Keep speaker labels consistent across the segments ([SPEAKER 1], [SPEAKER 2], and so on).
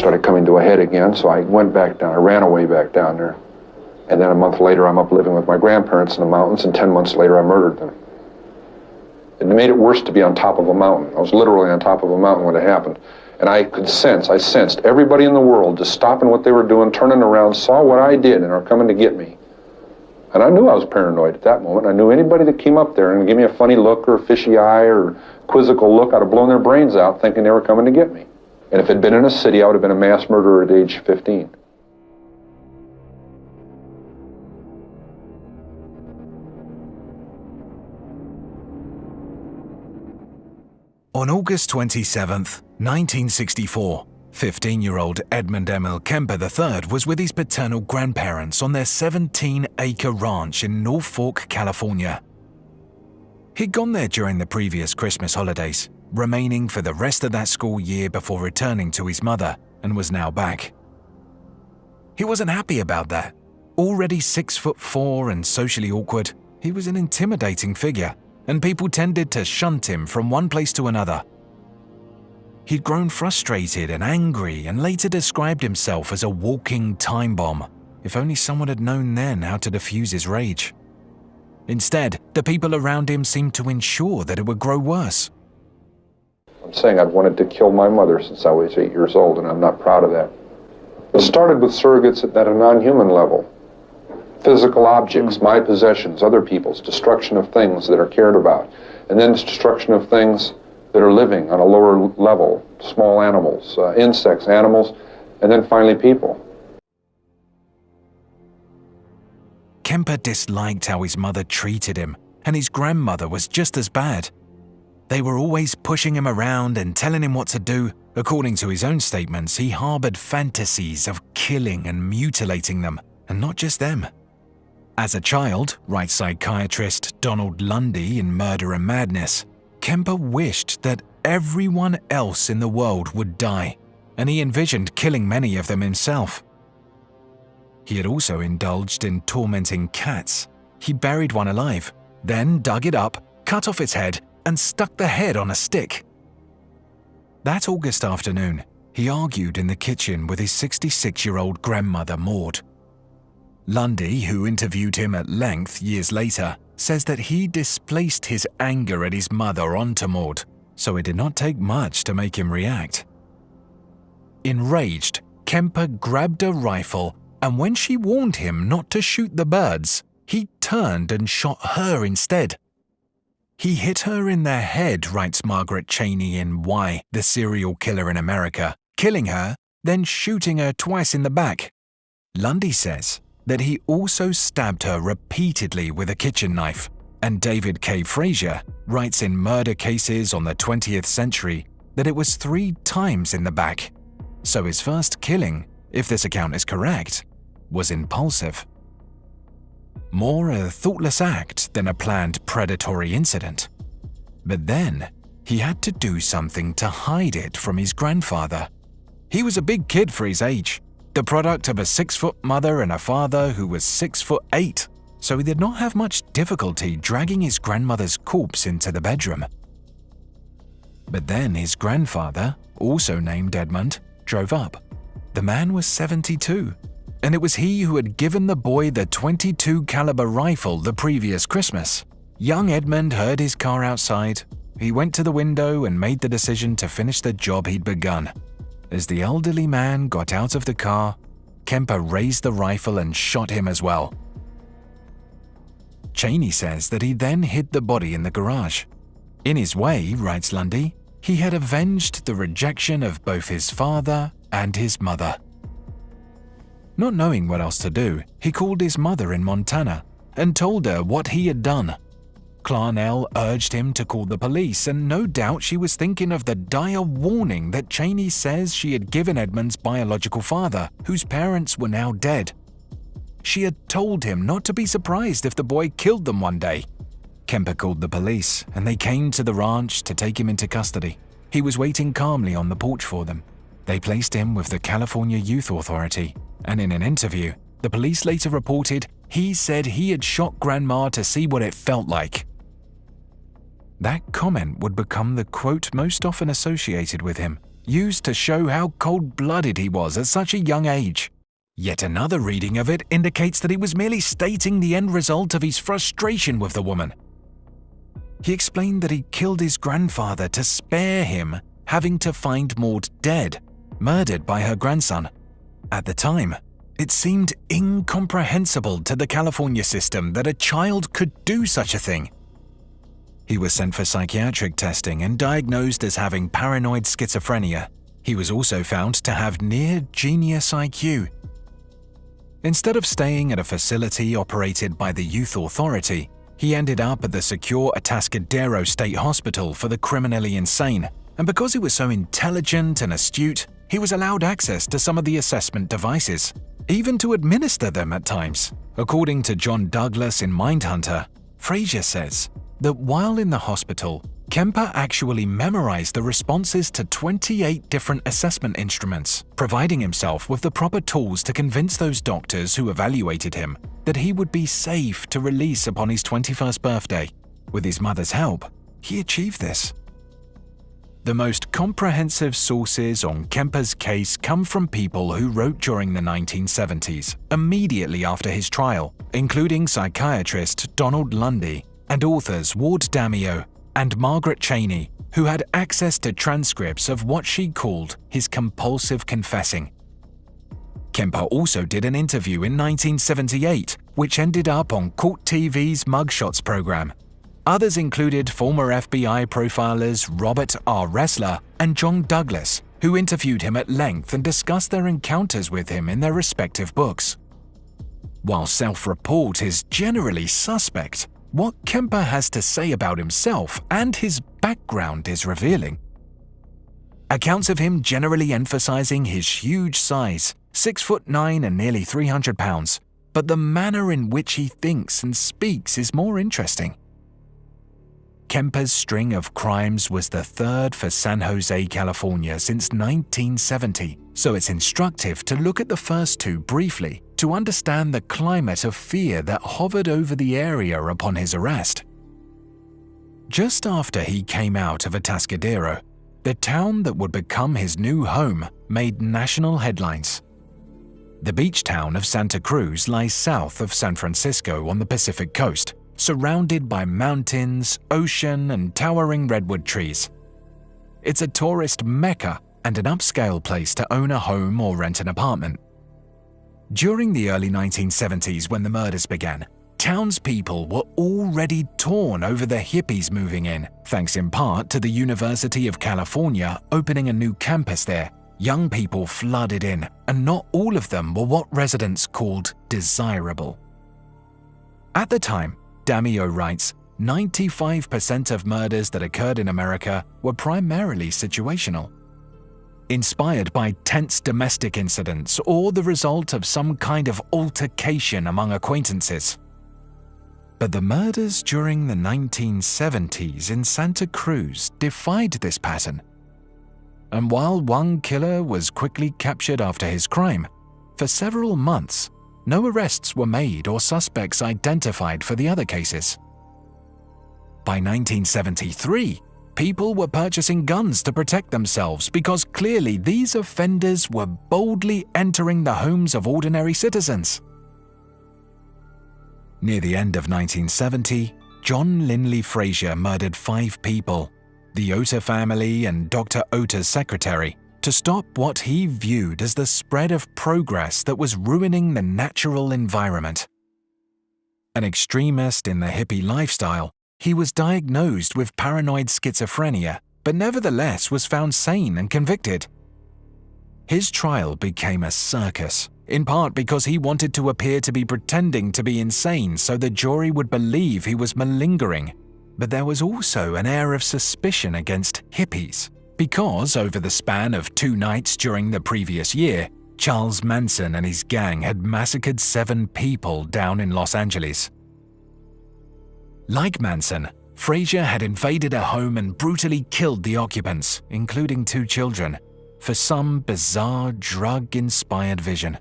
[SPEAKER 1] started coming to a head again, so I went back down. I ran away back down there. And then a month later, I'm up living with my grandparents in the mountains, and 10 months later, I murdered them. It made it worse to be on top of a mountain. I was literally on top of a mountain when it happened. And I sensed everybody in the world just stopping what they were doing, turning around, saw what I did, and are coming to get me. And I knew I was paranoid at that moment. I knew anybody that came up there and gave me a funny look or a fishy eye or quizzical look, I'd have blown their brains out thinking they were coming to get me. And if it had been in a city, I would have been a mass murderer at age 15.
[SPEAKER 2] On August 27th, 1964, 15-year-old Edmund Emil Kemper III was with his paternal grandparents on their 17-acre ranch in North Fork, California. He'd gone there during the previous Christmas holidays, remaining for the rest of that school year before returning to his mother, and was now back. He wasn't happy about that. Already 6'4" and socially awkward, he was an intimidating figure, and people tended to shunt him from one place to another. He'd grown frustrated and angry and later described himself as a walking time bomb, if only someone had known then how to diffuse his rage. Instead, the people around him seemed to ensure that it would grow worse.
[SPEAKER 1] I'm saying I'd wanted to kill my mother since I was 8 years old, and I'm not proud of that. It started with surrogates at a non-human level. Physical objects, my possessions, other people's, destruction of things that are cared about, and then destruction of things that are living on a lower level, small animals, insects, animals, and then finally people.
[SPEAKER 2] Kemper disliked how his mother treated him, and his grandmother was just as bad. They were always pushing him around and telling him what to do. According to his own statements, he harbored fantasies of killing and mutilating them, and not just them. As a child, writes psychiatrist Donald Lundy in Murder and Madness, Kemper wished that everyone else in the world would die, and he envisioned killing many of them himself. He had also indulged in tormenting cats. He buried one alive, then dug it up, cut off its head, and stuck the head on a stick. That August afternoon, he argued in the kitchen with his 66-year-old grandmother Maud. Lundy, who interviewed him at length years later, says that he displaced his anger at his mother onto Maud, so it did not take much to make him react. Enraged, Kemper grabbed a rifle, and when she warned him not to shoot the birds, he turned and shot her instead. He hit her in the head, writes Margaret Cheney in Why, the Serial Killer in America, killing her, then shooting her twice in the back. Lundy says that he also stabbed her repeatedly with a kitchen knife, and David K. Frazier writes in Murder Cases on the 20th Century that it was 3 times in the back. So his first killing, if this account is correct, was impulsive. More a thoughtless act than a planned predatory incident. But then, he had to do something to hide it from his grandfather. He was a big kid for his age, the product of a 6-foot mother and a father who was 6'8", so he did not have much difficulty dragging his grandmother's corpse into the bedroom. But then his grandfather, also named Edmund, drove up. The man was 72, and it was he who had given the boy the .22 caliber rifle the previous Christmas. Young Edmund heard his car outside. He went to the window and made the decision to finish the job he'd begun. As the elderly man got out of the car, Kemper raised the rifle and shot him as well. Cheney says that he then hid the body in the garage. In his way, writes Lundy, he had avenged the rejection of both his father and his mother. Not knowing what else to do, he called his mother in Montana and told her what he had done. Clarnell urged him to call the police, and no doubt she was thinking of the dire warning that Cheney says she had given Edmund's biological father, whose parents were now dead. She had told him not to be surprised if the boy killed them one day. Kemper called the police, and they came to the ranch to take him into custody. He was waiting calmly on the porch for them. They placed him with the California Youth Authority, and in an interview, the police later reported he said he had shot Grandma to see what it felt like. That comment would become the quote most often associated with him, used to show how cold-blooded he was at such a young age. Yet another reading of it indicates that he was merely stating the end result of his frustration with the woman. He explained that he killed his grandfather to spare him having to find Maud dead, murdered by her grandson. At the time, it seemed incomprehensible to the California system that a child could do such a thing. He was sent for psychiatric testing and diagnosed as having paranoid schizophrenia. He was also found to have near-genius IQ. Instead of staying at a facility operated by the Youth Authority, he ended up at the secure Atascadero State Hospital for the criminally insane, and because he was so intelligent and astute, he was allowed access to some of the assessment devices, even to administer them at times. According to John Douglas in Mindhunter, Frazier says that while in the hospital, Kemper actually memorized the responses to 28 different assessment instruments, providing himself with the proper tools to convince those doctors who evaluated him that he would be safe to release upon his 21st birthday. With his mother's help, he achieved this. The most comprehensive sources on Kemper's case come from people who wrote during the 1970s, immediately after his trial, including psychiatrist Donald Lundy and authors Ward Damio and Margaret Cheney, who had access to transcripts of what she called his compulsive confessing. Kemper also did an interview in 1978, which ended up on Court TV's Mugshots program. Others included former FBI profilers Robert R. Ressler and John Douglas, who interviewed him at length and discussed their encounters with him in their respective books. While self-report is generally suspect, what Kemper has to say about himself and his background is revealing. Accounts of him generally emphasizing his huge size, 6'9" and nearly 300 pounds, but the manner in which he thinks and speaks is more interesting. Kemper's string of crimes was the third for San Jose, California since 1970, so it's instructive to look at the first two briefly to understand the climate of fear that hovered over the area upon his arrest. Just after he came out of Atascadero, the town that would become his new home made national headlines. The beach town of Santa Cruz lies south of San Francisco on the Pacific coast, surrounded by mountains, ocean, and towering redwood trees. It's a tourist mecca and an upscale place to own a home or rent an apartment. During the early 1970s, when the murders began, townspeople were already torn over the hippies moving in, thanks in part to the University of California opening a new campus there. Young people flooded in, and not all of them were what residents called desirable. At the time, Damio writes, 95% of murders that occurred in America were primarily situational, inspired by tense domestic incidents or the result of some kind of altercation among acquaintances. But the murders during the 1970s in Santa Cruz defied this pattern. And while one killer was quickly captured after his crime, for several months, no arrests were made or suspects identified for the other cases. By 1973, people were purchasing guns to protect themselves because clearly these offenders were boldly entering the homes of ordinary citizens. Near the end of 1970, John Linley Frazier murdered 5 people, the Ota family and Dr. Ota's secretary, to stop what he viewed as the spread of progress that was ruining the natural environment. An extremist in the hippie lifestyle, he was diagnosed with paranoid schizophrenia, but nevertheless was found sane and convicted. His trial became a circus, in part because he wanted to appear to be pretending to be insane so the jury would believe he was malingering. But there was also an air of suspicion against hippies, because over the span of 2 nights during the previous year, Charles Manson and his gang had massacred 7 people down in Los Angeles. Like Manson, Frazier had invaded a home and brutally killed the occupants, including 2 children, for some bizarre drug-inspired vision.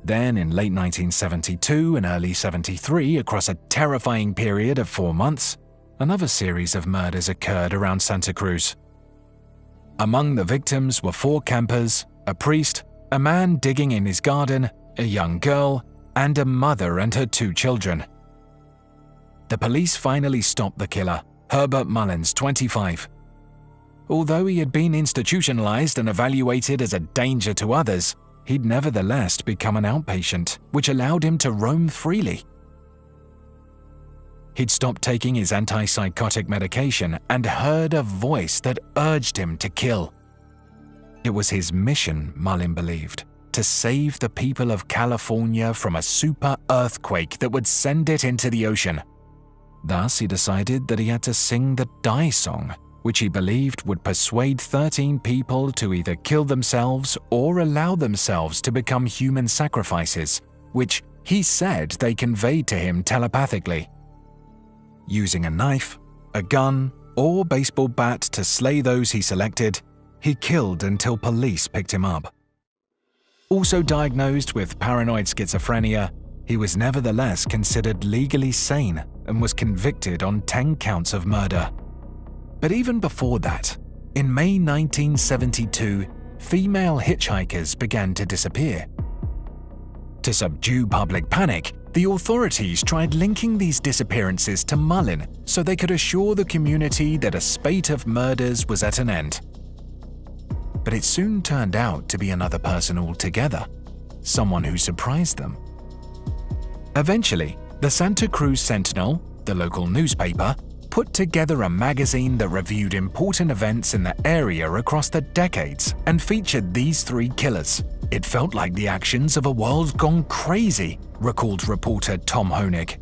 [SPEAKER 2] Then, in late 1972 and early 73, across a terrifying period of 4 months, another series of murders occurred around Santa Cruz. Among the victims were 4 campers, a priest, a man digging in his garden, a young girl, and a mother and her 2 children. The police finally stopped the killer, Herbert Mullins, 25. Although he had been institutionalized and evaluated as a danger to others, he'd nevertheless become an outpatient, which allowed him to roam freely. He'd stopped taking his antipsychotic medication and heard a voice that urged him to kill. It was his mission, Mullin believed, to save the people of California from a super earthquake that would send it into the ocean. Thus, he decided that he had to sing the Die Song, which he believed would persuade 13 people to either kill themselves or allow themselves to become human sacrifices, which he said they conveyed to him telepathically. Using a knife, a gun, or baseball bat to slay those he selected, he killed until police picked him up. Also diagnosed with paranoid schizophrenia, he was nevertheless considered legally sane and was convicted on 10 counts of murder. But even before that, in May 1972, female hitchhikers began to disappear. To subdue public panic, the authorities tried linking these disappearances to Mullin so they could assure the community that a spate of murders was at an end. But it soon turned out to be another person altogether, someone who surprised them. Eventually, the Santa Cruz Sentinel, the local newspaper, put together a magazine that reviewed important events in the area across the decades and featured these 3 killers. It felt like the actions of a world gone crazy, recalled reporter Tom Honig.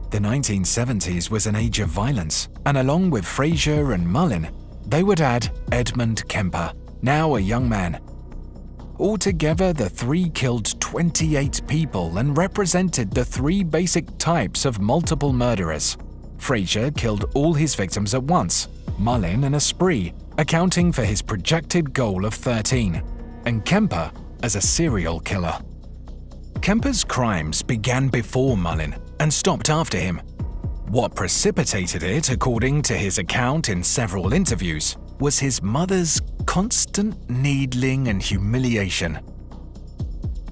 [SPEAKER 2] The 1970s was an age of violence, and along with Frazier and Mullin, they would add Edmund Kemper, now a young man. Altogether, the 3 killed 28 people and represented the 3 basic types of multiple murderers. Frazier killed all his victims at once, Mullin in a spree, accounting for his projected goal of 13, and Kemper as a serial killer. Kemper's crimes began before Mullin and stopped after him. What precipitated it, according to his account in several interviews, was his mother's constant needling and humiliation.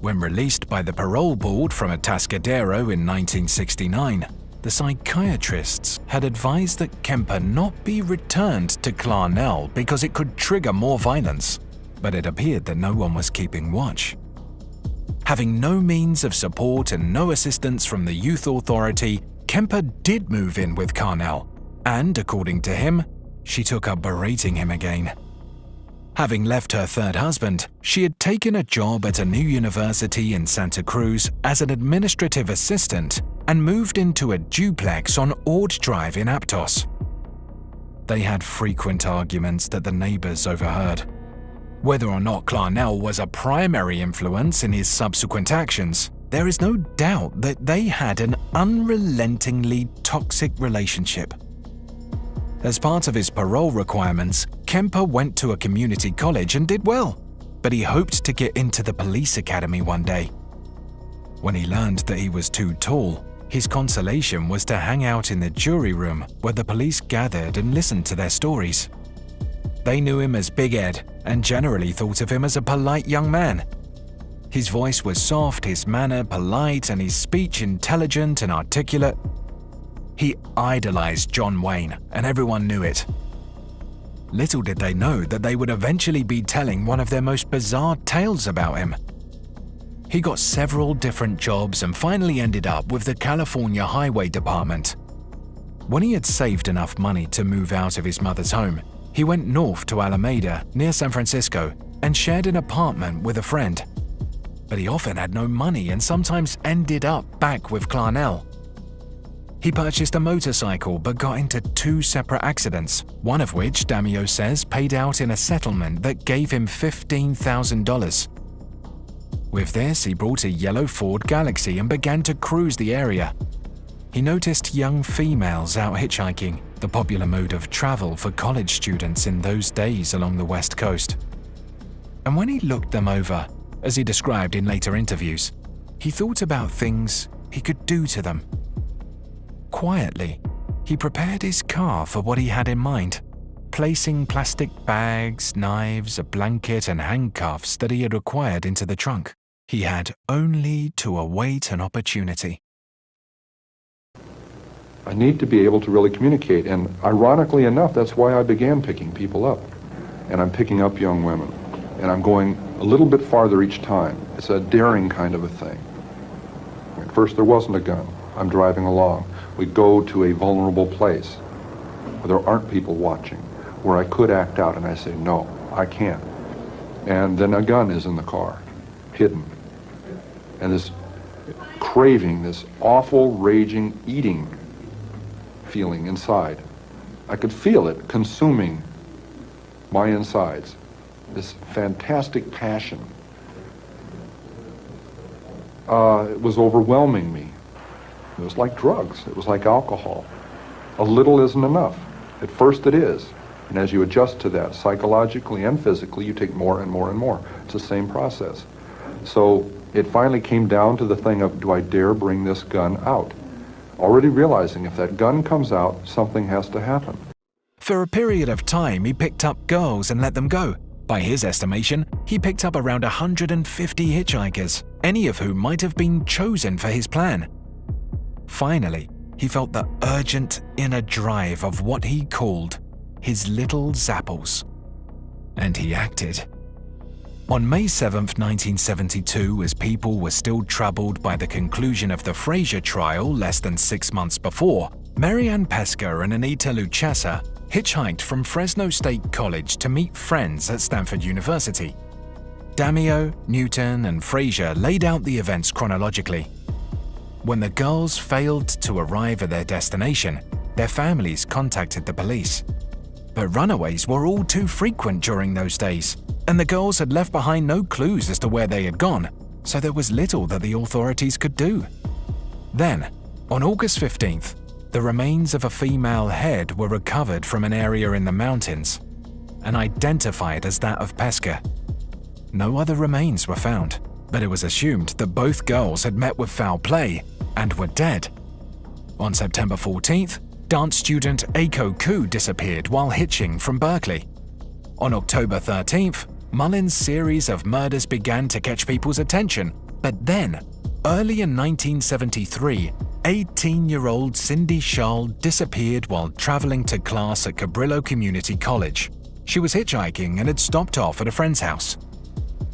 [SPEAKER 2] When released by the parole board from Atascadero in 1969, the psychiatrists had advised that Kemper not be returned to Clarnell because it could trigger more violence, but it appeared that no one was keeping watch. Having no means of support and no assistance from the youth authority, Kemper did move in with Clarnell, and according to him, she took up berating him again. Having left her 3rd husband, she had taken a job at a new university in Santa Cruz as an administrative assistant and moved into a duplex on Ord Drive in Aptos. They had frequent arguments that the neighbors overheard. Whether or not Clarnell was a primary influence in his subsequent actions, there is no doubt that they had an unrelentingly toxic relationship. As part of his parole requirements, Kemper went to a community college and did well, but he hoped to get into the police academy one day. When he learned that he was too tall, his consolation was to hang out in the jury room where the police gathered and listened to their stories. They knew him as Big Ed and generally thought of him as a polite young man. His voice was soft, his manner polite, and his speech intelligent and articulate. He idolized John Wayne, and everyone knew it. Little did they know that they would eventually be telling one of their most bizarre tales about him. He got several different jobs and finally ended up with the California Highway Department. When he had saved enough money to move out of his mother's home, he went north to Alameda, near San Francisco, and shared an apartment with a friend. But he often had no money and sometimes ended up back with Clarnell. He purchased a motorcycle but got into 2 separate accidents, one of which, Damio says, paid out in a settlement that gave him $15,000. With this, he bought a yellow Ford Galaxy and began to cruise the area. He noticed young females out hitchhiking, the popular mode of travel for college students in those days along the West Coast. And when he looked them over, as he described in later interviews, he thought about things he could do to them. Quietly, he prepared his car for what he had in mind, placing plastic bags, knives, a blanket, and handcuffs that he had acquired into the trunk. He had only to await an opportunity.
[SPEAKER 1] I need to be able to really communicate, and ironically enough, that's why I began picking people up. And I'm picking up young women, and I'm going a little bit farther each time. It's a daring kind of a thing. At first there wasn't a gun. I'm driving along. We go to a vulnerable place where there aren't people watching, where I could act out, and I say, no, I can't. And then a gun is in the car, hidden. And this craving, this awful, raging, eating feeling inside. I could feel it consuming my insides, this fantastic passion. It was overwhelming me. It was like drugs. It was like alcohol. A little isn't enough. At first it is. And as you adjust to that psychologically and physically, you take more and more and more. It's the same process. So it finally came down to the thing of, do I dare bring this gun out? Already realizing if that gun comes out, something has to happen.
[SPEAKER 2] For a period of time, he picked up girls and let them go. By his estimation, he picked up around 150 hitchhikers, any of whom might have been chosen for his plan. Finally, he felt the urgent inner drive of what he called his little Zapples. And he acted. On May 7, 1972, as people were still troubled by the conclusion of the Frazier trial less than 6 months before, Marianne Pesca and Anita Luchassa hitchhiked from Fresno State College to meet friends at Stanford University. Damio, Newton, and Frazier laid out the events chronologically. When the girls failed to arrive at their destination, their families contacted the police. But runaways were all too frequent during those days, and the girls had left behind no clues as to where they had gone, so there was little that the authorities could do. Then, on August 15th, the remains of a female head were recovered from an area in the mountains and identified as that of Pesca. No other remains were found, but it was assumed that both girls had met with foul play and were dead. On September 14th, dance student Aiko Koo disappeared while hitching from Berkeley. On October 13th, Mullin's series of murders began to catch people's attention, but then, early in 1973, 18-year-old Cindy Shull disappeared while traveling to class at Cabrillo Community College. She was hitchhiking and had stopped off at a friend's house.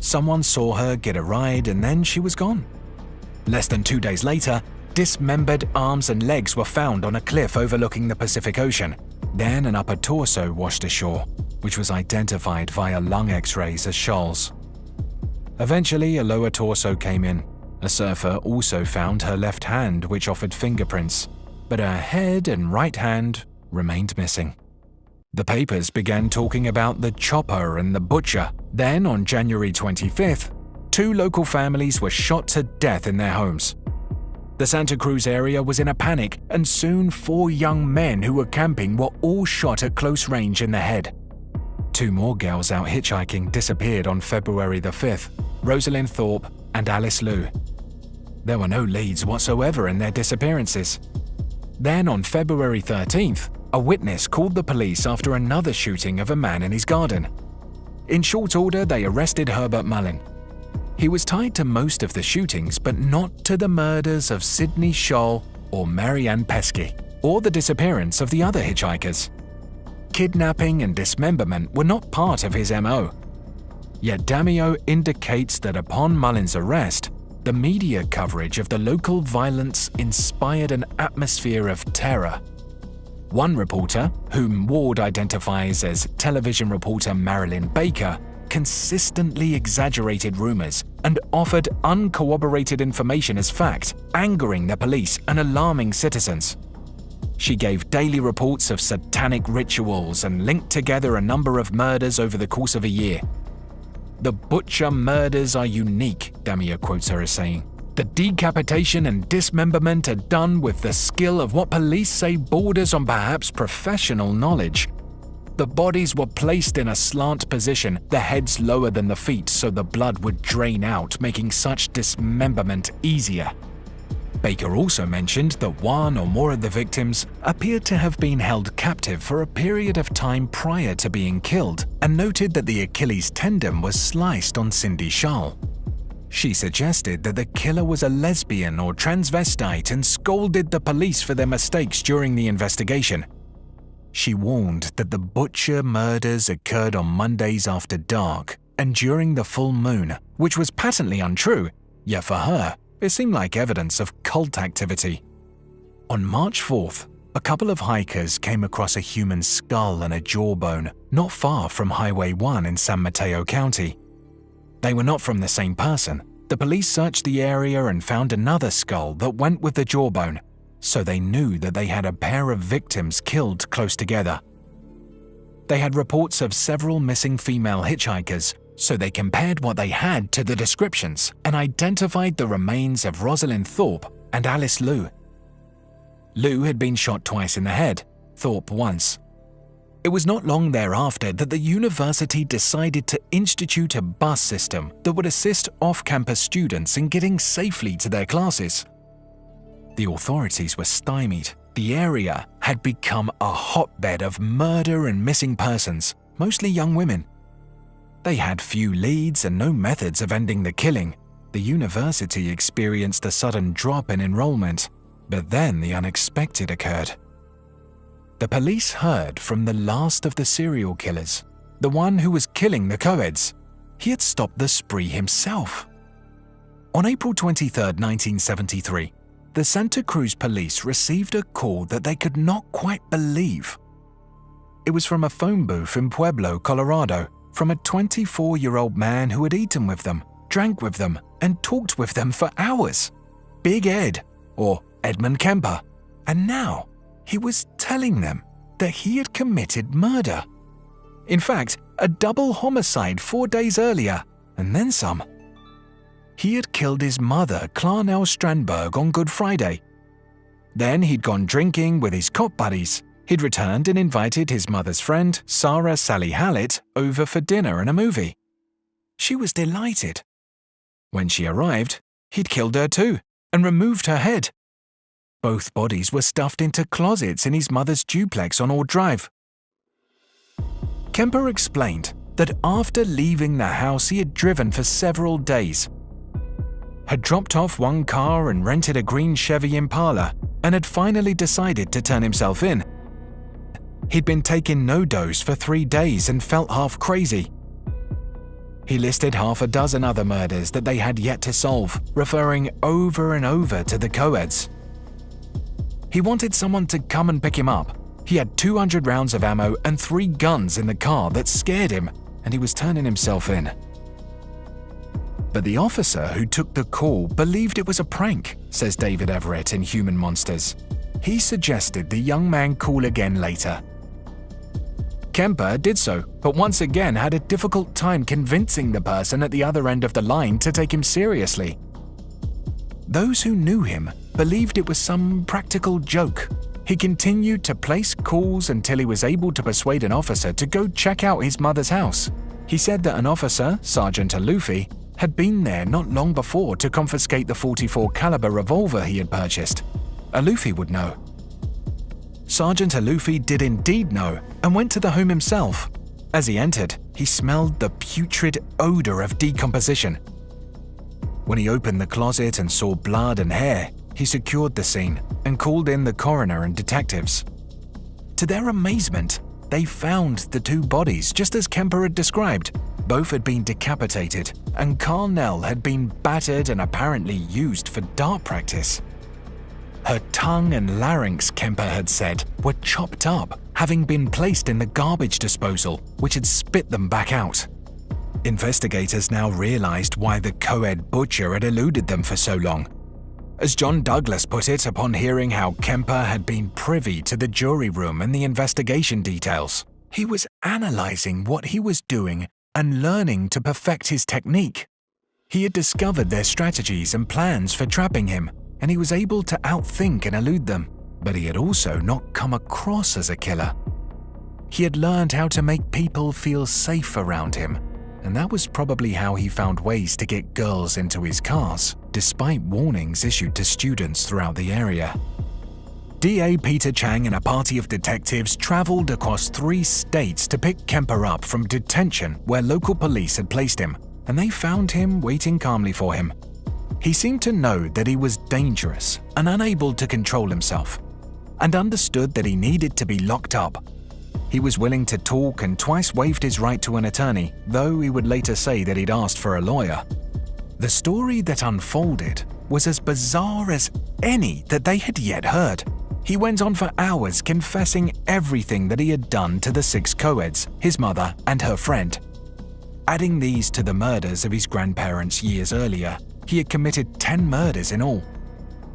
[SPEAKER 2] Someone saw her get a ride and then she was gone. Less than 2 days later, dismembered arms and legs were found on a cliff overlooking the Pacific Ocean. Then an upper torso washed ashore, which was identified via lung x-rays as Shull's. Eventually, a lower torso came in. A surfer also found her left hand, which offered fingerprints, but her head and right hand remained missing. The papers began talking about the chopper and the butcher. Then, on January 25th, 2 local families were shot to death in their homes. The Santa Cruz area was in a panic, and soon 4 young men who were camping were all shot at close range in the head. 2 more girls out hitchhiking disappeared on February the 5th, Rosalind Thorpe and Alice Liu. There were no leads whatsoever in their disappearances. Then on February 13th, a witness called the police after another shooting of a man in his garden. In short order, they arrested Herbert Mullin. He was tied to most of the shootings, but not to the murders of Sidney Shull or Marianne Pesca, or the disappearance of the other hitchhikers. Kidnapping and dismemberment were not part of his MO. Yet Damio indicates that upon Mullin's arrest, the media coverage of the local violence inspired an atmosphere of terror. One reporter, whom Ward identifies as television reporter Marilyn Baker, consistently exaggerated rumors and offered uncorroborated information as fact, angering the police and alarming citizens. She gave daily reports of satanic rituals and linked together a number of murders over the course of a year. "The butcher murders are unique," Damio quotes her as saying. "The decapitation and dismemberment are done with the skill of what police say borders on perhaps professional knowledge. The bodies were placed in a slant position, the heads lower than the feet so the blood would drain out, making such dismemberment easier. Baker also mentioned that one or more of the victims appeared to have been held captive for a period of time prior to being killed, and noted that the Achilles tendon was sliced on Cindy Shull. She suggested that the killer was a lesbian or transvestite and scolded the police for their mistakes during the investigation. She warned that the butcher murders occurred on Mondays after dark and during the full moon, which was patently untrue, yet for her, it seemed like evidence of cult activity. On March 4th, a couple of hikers came across a human skull and a jawbone not far from Highway 1 in San Mateo County. They were not from the same person. The police searched the area and found another skull that went with the jawbone, so they knew that they had a pair of victims killed close together. They had reports of several missing female hitchhikers, so they compared what they had to the descriptions and identified the remains of Rosalind Thorpe and Alice Liu. Liu had been shot twice in the head, Thorpe once. It was not long thereafter that the university decided to institute a bus system that would assist off-campus students in getting safely to their classes. The authorities were stymied. The area had become a hotbed of murder and missing persons, mostly young women. They had few leads and no methods of ending the killing. The university experienced a sudden drop in enrollment, but then the unexpected occurred. The police heard from the last of the serial killers, the one who was killing the co-eds. He had stopped the spree himself. On April 23, 1973, the Santa Cruz police received a call that they could not quite believe. It was from a phone booth in Pueblo, Colorado, from a 24-year-old man who had eaten with them, drank with them, and talked with them for hours. Big Ed, or Edmund Kemper. And now, he was telling them that he had committed murder. In fact, a double homicide 4 days earlier, and then some. He had killed his mother, Clarnell Strandberg, on Good Friday. Then he'd gone drinking with his cop buddies. He'd returned and invited his mother's friend, Sarah Sally Hallett, over for dinner and a movie. She was delighted. When she arrived, he'd killed her too, and removed her head. Both bodies were stuffed into closets in his mother's duplex on Ord Drive. Kemper explained that after leaving the house he had driven for several days, had dropped off one car and rented a green Chevy Impala, and had finally decided to turn himself in. He'd been taking no dose for 3 days and felt half crazy. He listed half a dozen other murders that they had yet to solve, referring over and over to the co-eds. He wanted someone to come and pick him up. He had 200 rounds of ammo and 3 guns in the car that scared him, and he was turning himself in. But the officer who took the call believed it was a prank, says David Everett in Human Monsters. He suggested the young man call again later. Kemper did so, but once again had a difficult time convincing the person at the other end of the line to take him seriously. Those who knew him believed it was some practical joke. He continued to place calls until he was able to persuade an officer to go check out his mother's house. He said that an officer, Sergeant Alufi, had been there not long before to confiscate the .44 caliber revolver he had purchased. Alufi would know. Sergeant Alufi did indeed know and went to the home himself. As he entered, he smelled the putrid odor of decomposition. When he opened the closet and saw blood and hair, he secured the scene and called in the coroner and detectives. To their amazement, they found the 2 bodies just as Kemper had described. Both had been decapitated, and Carnell had been battered and apparently used for dart practice. Her tongue and larynx, Kemper had said, were chopped up, having been placed in the garbage disposal, which had spit them back out. Investigators now realized why the co-ed butcher had eluded them for so long. As John Douglas put it upon hearing how Kemper had been privy to the jury room and the investigation details, he was analyzing what he was doing and learning to perfect his technique. He had discovered their strategies and plans for trapping him, and he was able to outthink and elude them, but he had also not come across as a killer. He had learned how to make people feel safe around him, and that was probably how he found ways to get girls into his cars, despite warnings issued to students throughout the area. DA Peter Chang and a party of detectives traveled across 3 states to pick Kemper up from detention where local police had placed him, and they found him waiting calmly for him. He seemed to know that he was dangerous and unable to control himself, and understood that he needed to be locked up. He was willing to talk and twice waived his right to an attorney, though he would later say that he'd asked for a lawyer. The story that unfolded was as bizarre as any that they had yet heard. He went on for hours confessing everything that he had done to the 6 co-eds, his mother and her friend. Adding these to the murders of his grandparents years earlier, he had committed 10 murders in all.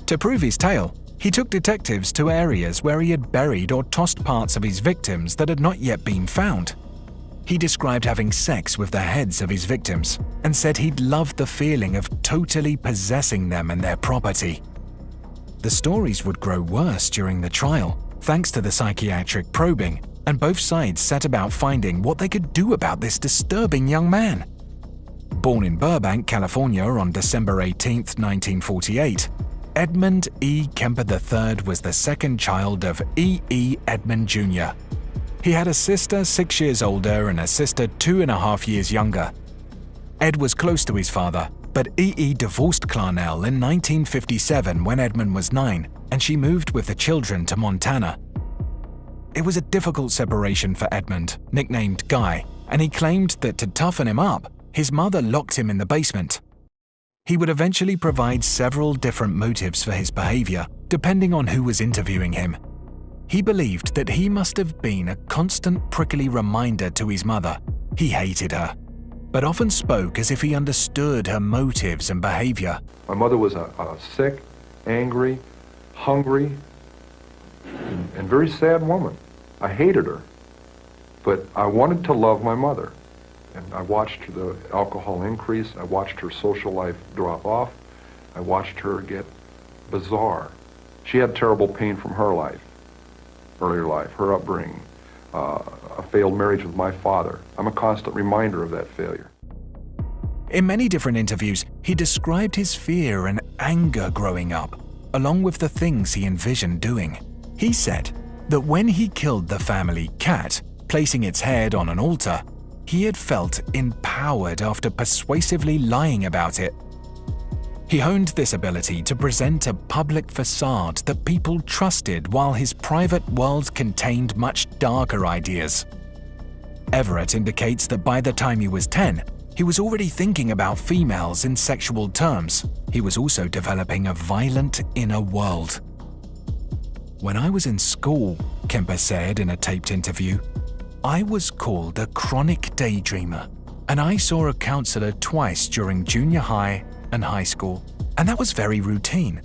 [SPEAKER 2] To prove his tale, he took detectives to areas where he had buried or tossed parts of his victims that had not yet been found. He described having sex with the heads of his victims and said he'd loved the feeling of totally possessing them and their property. The stories would grow worse during the trial, thanks to the psychiatric probing, and both sides set about finding what they could do about this disturbing young man. Born in Burbank, California on December 18, 1948, Edmund E. Kemper III was the second child of E. E. Edmund Jr. He had a sister 6 years older and a sister 2.5 years younger. Ed was close to his father, but E. E. divorced Clarnell in 1957 when Edmund was 9, and she moved with the children to Montana. It was a difficult separation for Edmund, nicknamed Guy, and he claimed that to toughen him up, his mother locked him in the basement. He would eventually provide several different motives for his behavior, depending on who was interviewing him. He believed that he must have been a constant prickly reminder to his mother. He hated her, but often spoke as if he understood her motives and behavior.
[SPEAKER 1] My mother was a sick, angry, hungry, and very sad woman. I hated her, but I wanted to love my mother. And I watched the alcohol increase. I watched her social life drop off. I watched her get bizarre. She had terrible pain from her life, earlier life, her upbringing, a failed marriage with my father. I'm a constant reminder of that failure.
[SPEAKER 2] In many different interviews, he described his fear and anger growing up, along with the things he envisioned doing. He said that when he killed the family cat, placing its head on an altar, he had felt empowered after persuasively lying about it. He honed this ability to present a public facade that people trusted while his private world contained much darker ideas. Everett indicates that by the time he was 10, he was already thinking about females in sexual terms. He was also developing a violent inner world. When I was in school, Kemper said in a taped interview, I was called a chronic daydreamer, and I saw a counselor twice during junior high and high school, and that was very routine.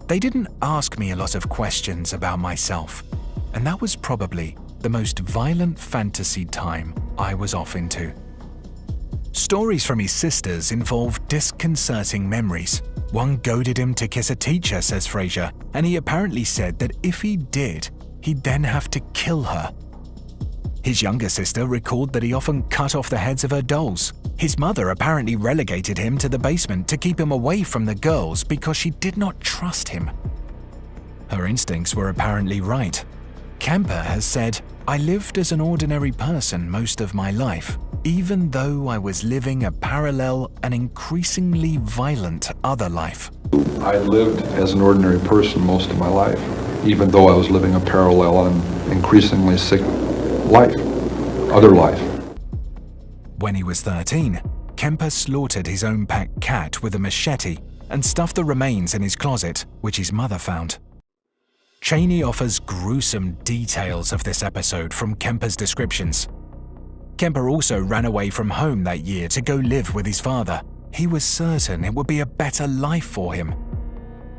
[SPEAKER 2] They didn't ask me a lot of questions about myself, and that was probably the most violent fantasy time I was off into. Stories from his sisters involve disconcerting memories. One goaded him to kiss a teacher, says Fraser, and he apparently said that if he did, he'd then have to kill her. His younger sister recalled that he often cut off the heads of her dolls. His mother apparently relegated him to the basement to keep him away from the girls because she did not trust him. Her instincts were apparently right. Kemper has said, I lived as an ordinary person most of my life, even though I was living a parallel and increasingly violent other life.
[SPEAKER 1] I lived as an ordinary person most of my life, even though I was living a parallel and increasingly sick life, other life.
[SPEAKER 2] When he was 13, Kemper slaughtered his own pet cat with a machete and stuffed the remains in his closet, which his mother found. Cheney offers gruesome details of this episode from Kemper's descriptions. Kemper also ran away from home that year to go live with his father. He was certain it would be a better life for him.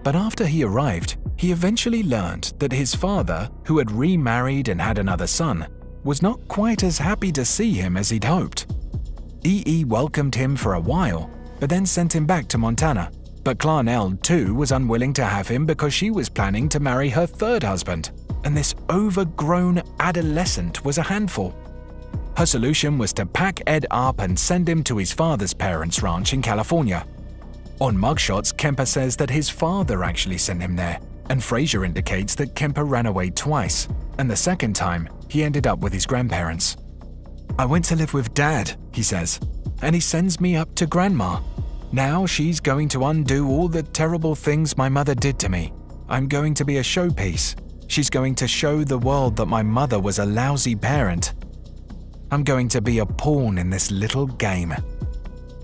[SPEAKER 2] But after he arrived, he eventually learned that his father, who had remarried and had another son, was not quite as happy to see him as he'd hoped. E.E. welcomed him for a while, but then sent him back to Montana. But Clarnell, too, was unwilling to have him because she was planning to marry her third husband, and this overgrown adolescent was a handful. Her solution was to pack Ed up and send him to his father's parents' ranch in California. On mugshots, Kemper says that his father actually sent him there, and Frazier indicates that Kemper ran away twice, and the second time, he ended up with his grandparents. "I went to live with Dad," he says, "and he sends me up to Grandma. Now she's going to undo all the terrible things my mother did to me. I'm going to be a showpiece. She's going to show the world that my mother was a lousy parent. I'm going to be a pawn in this little game."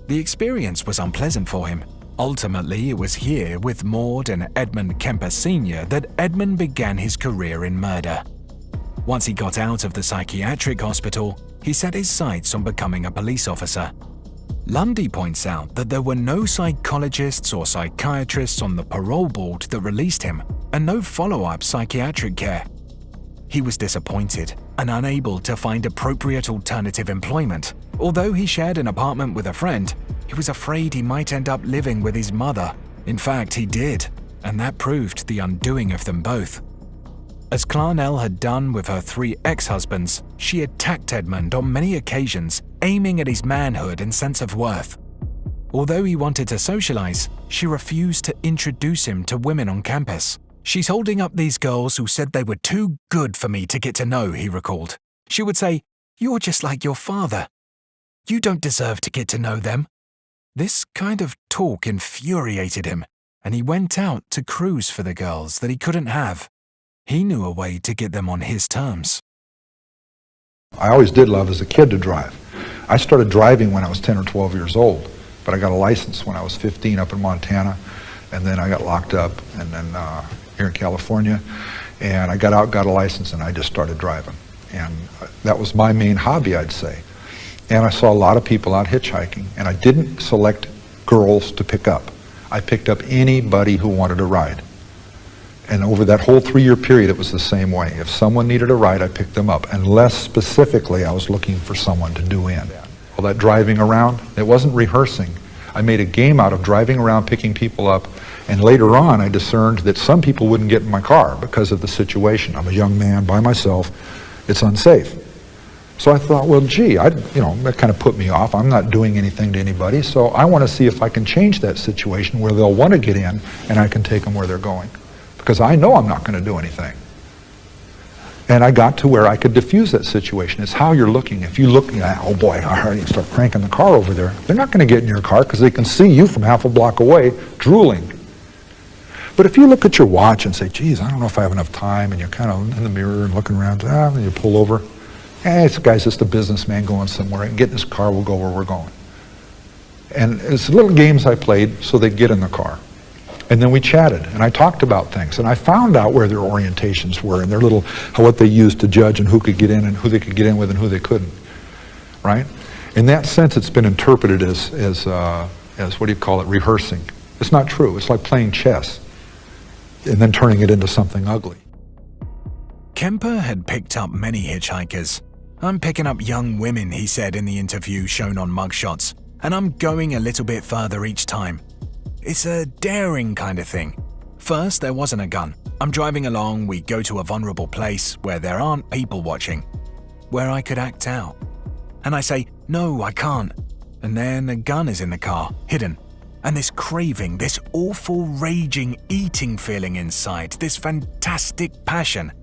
[SPEAKER 2] The experience was unpleasant for him. Ultimately, it was here with Maud and Edmund Kemper Sr. that Edmund began his career in murder. Once he got out of the psychiatric hospital, he set his sights on becoming a police officer. Lundy points out that there were no psychologists or psychiatrists on the parole board that released him, and no follow-up psychiatric care. He was disappointed and unable to find appropriate alternative employment. Although he shared an apartment with a friend, he was afraid he might end up living with his mother. In fact, he did, and that proved the undoing of them both. As Clarnell had done with her 3 ex-husbands, she attacked Edmund on many occasions, aiming at his manhood and sense of worth. Although he wanted to socialize, she refused to introduce him to women on campus. "She's holding up these girls who said they were too good for me to get to know," he recalled. She would say, "You're just like your father. You don't deserve to get to know them." This kind of talk infuriated him, and he went out to cruise for the girls that he couldn't have. He knew a way to get them on his terms.
[SPEAKER 3] I always did love as a kid to drive. I started driving when I was 10 or 12 years old, but I got a license when I was 15 up in Montana, and then I got locked up, and then here in California, and I got out, got a license, and I just started driving. And that was my main hobby, I'd say. And I saw a lot of people out hitchhiking, and I didn't select girls to pick up. I picked up anybody who wanted a ride. And over that whole 3-year period, it was the same way. If someone needed a ride, I picked them up, unless specifically I was looking for someone to do in. All that driving around, it wasn't rehearsing. I made a game out of driving around, picking people up, and later on I discerned that some people wouldn't get in my car because of the situation. I'm a young man by myself, it's unsafe. So I thought, well, gee, that kind of put me off. I'm not doing anything to anybody, so I want to see if I can change that situation where they'll want to get in and I can take them where they're going. Because I know I'm not going to do anything. And I got to where I could diffuse that situation. It's how you're looking. If you look, oh boy, I already start cranking the car over there. They're not going to get in your car because they can see you from half a block away drooling. But if you look at your watch and say, geez, I don't know if I have enough time, and you're kind of in the mirror and looking around, and you pull over, this guy's just a businessman going somewhere, and get in his car, we'll go where we're going. And it's little games I played so they'd get in the car. And then we chatted, and I talked about things, and I found out where their orientations were and their little, what they used to judge and who could get in and who they could get in with and who they couldn't, right? In that sense, it's been interpreted as what do you call it, rehearsing. It's not true. It's like playing chess and then turning it into something ugly.
[SPEAKER 2] Kemper had picked up many hitchhikers. "I'm picking up young women," he said in the interview shown on mugshots, "and I'm going a little bit further each time. It's a daring kind of thing. First, there wasn't a gun. I'm driving along, we go to a vulnerable place where there aren't people watching, where I could act out. And I say, no, I can't. And then a gun is in the car, hidden. And this craving, this awful, raging, eating feeling inside, this fantastic passion.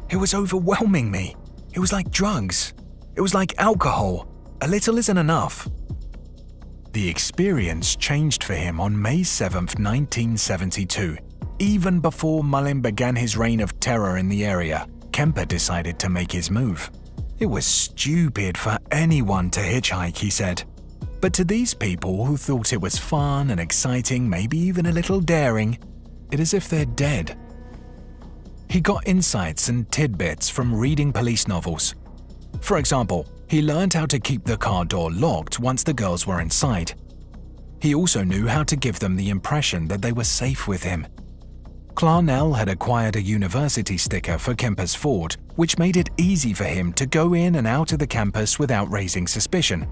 [SPEAKER 2] It was overwhelming me. It was like drugs. It was like alcohol. A little isn't enough." The experience changed for him on May 7, 1972. Even before Mullen began his reign of terror in the area, Kemper decided to make his move. It was stupid for anyone to hitchhike, he said. But to these people who thought it was fun and exciting, maybe even a little daring, it is as if they're dead. He got insights and tidbits from reading police novels. For example, he learned how to keep the car door locked once the girls were inside. He also knew how to give them the impression that they were safe with him. Clarnell had acquired a university sticker for Kemper's Ford, which made it easy for him to go in and out of the campus without raising suspicion.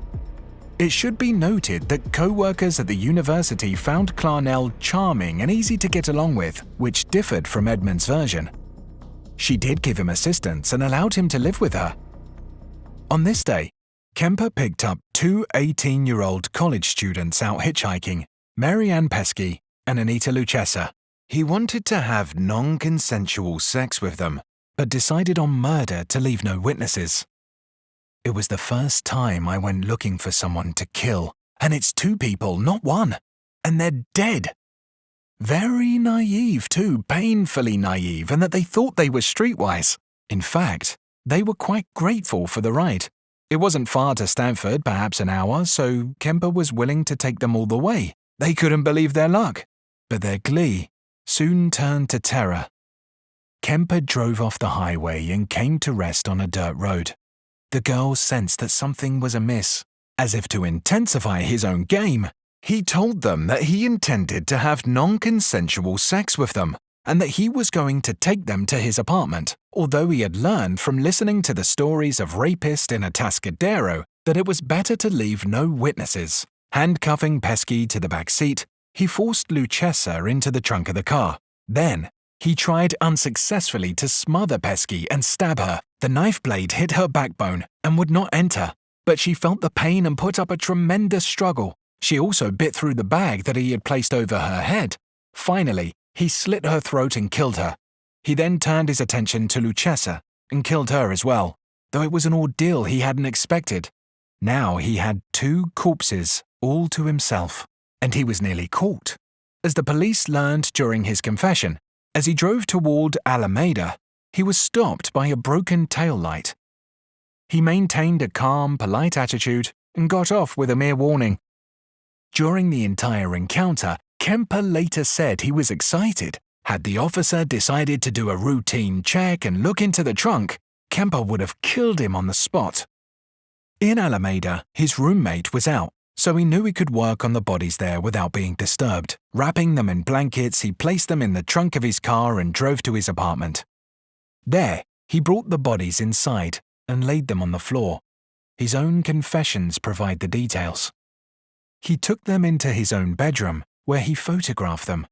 [SPEAKER 2] It should be noted that co-workers at the university found Clarnell charming and easy to get along with, which differed from Edmund's version. She did give him assistance and allowed him to live with her. On this day, Kemper picked up two 18-year-old college students out hitchhiking, Mary Ann Pesky and Anita Lucchesa. He wanted to have non-consensual sex with them, but decided on murder to leave no witnesses. It was the first time I went looking for someone to kill, and it's two people, not one, and they're dead. Very naive too, painfully naive, and that they thought they were streetwise. In fact, they were quite grateful for the ride. It wasn't far to Stanford, perhaps an hour, so Kemper was willing to take them all the way. They couldn't believe their luck, but their glee soon turned to terror. Kemper drove off the highway and came to rest on a dirt road. The girls sensed that something was amiss. As if to intensify his own game, he told them that he intended to have non-consensual sex with them, and that he was going to take them to his apartment, although he had learned from listening to the stories of rapists in Atascadero that it was better to leave no witnesses. Handcuffing Pesky to the back seat, he forced Lucchesa into the trunk of the car. Then, he tried unsuccessfully to smother Pesky and stab her. The knife blade hit her backbone and would not enter, but she felt the pain and put up a tremendous struggle. She also bit through the bag that he had placed over her head. Finally, he slit her throat and killed her. He then turned his attention to Lucchesa and killed her as well, though it was an ordeal he hadn't expected. Now he had two corpses all to himself, and he was nearly caught. As the police learned during his confession, as he drove toward Alameda, he was stopped by a broken taillight. He maintained a calm, polite attitude and got off with a mere warning. During the entire encounter, Kemper later said he was excited. Had the officer decided to do a routine check and look into the trunk, Kemper would have killed him on the spot. In Alameda, his roommate was out, so he knew he could work on the bodies there without being disturbed. Wrapping them in blankets, he placed them in the trunk of his car and drove to his apartment. There, he brought the bodies inside and laid them on the floor. His own confessions provide the details. He took them into his own bedroom, where he photographed them.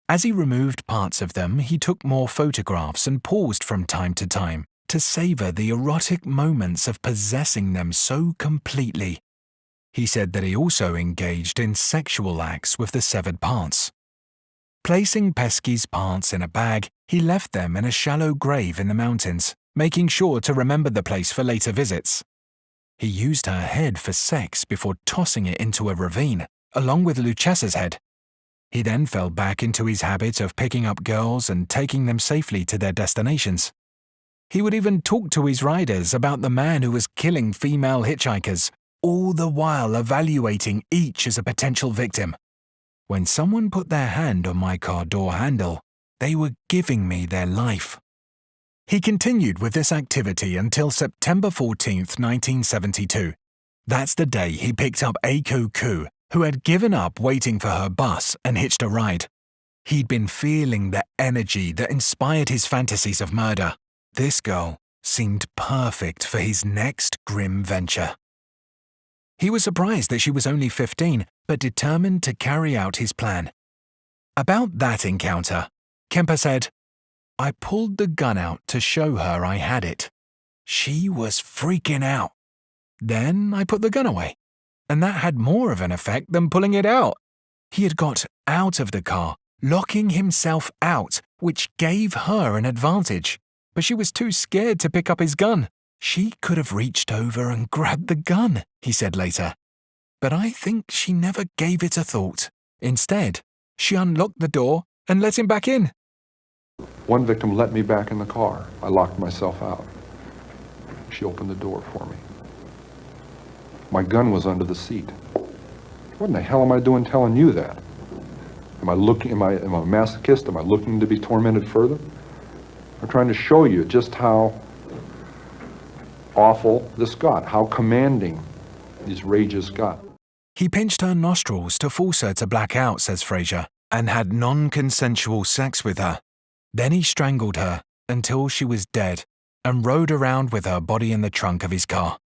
[SPEAKER 2] As he removed parts of them, he took more photographs and paused from time to time to savor the erotic moments of possessing them so completely. He said that he also engaged in sexual acts with the severed parts. Placing Pesky's parts in a bag, he left them in a shallow grave in the mountains, making sure to remember the place for later visits. He used her head for sex before tossing it into a ravine, along with Lucchesa's head. He then fell back into his habit of picking up girls and taking them safely to their destinations. He would even talk to his riders about the man who was killing female hitchhikers, all the while evaluating each as a potential victim. When someone put their hand on my car door handle, they were giving me their life. He continued with this activity until September 14, 1972. That's the day he picked up Aiko Ku, who had given up waiting for her bus and hitched a ride. He'd been feeling the energy that inspired his fantasies of murder. This girl seemed perfect for his next grim venture. He was surprised that she was only 15, but determined to carry out his plan. About that encounter, Kemper said, "I pulled the gun out to show her I had it. She was freaking out. Then I put the gun away, and that had more of an effect than pulling it out. He had got out of the car, locking himself out, which gave her an advantage, but she was too scared to pick up his gun. She could have reached over and grabbed the gun," he said later. "But I think she never gave it a thought. Instead, she unlocked the door and let him back in."
[SPEAKER 1] One victim let me back in the car. I locked myself out. She opened the door for me. My gun was under the seat. What in the hell am I doing telling you that? Am I a masochist? Am I looking to be tormented further? I'm trying to show you just how awful this got, how commanding these rages got.
[SPEAKER 2] He pinched her nostrils to force her to black out, says Fraser, and had non-consensual sex with her. Then he strangled her until she was dead and rode around with her body in the trunk of his car.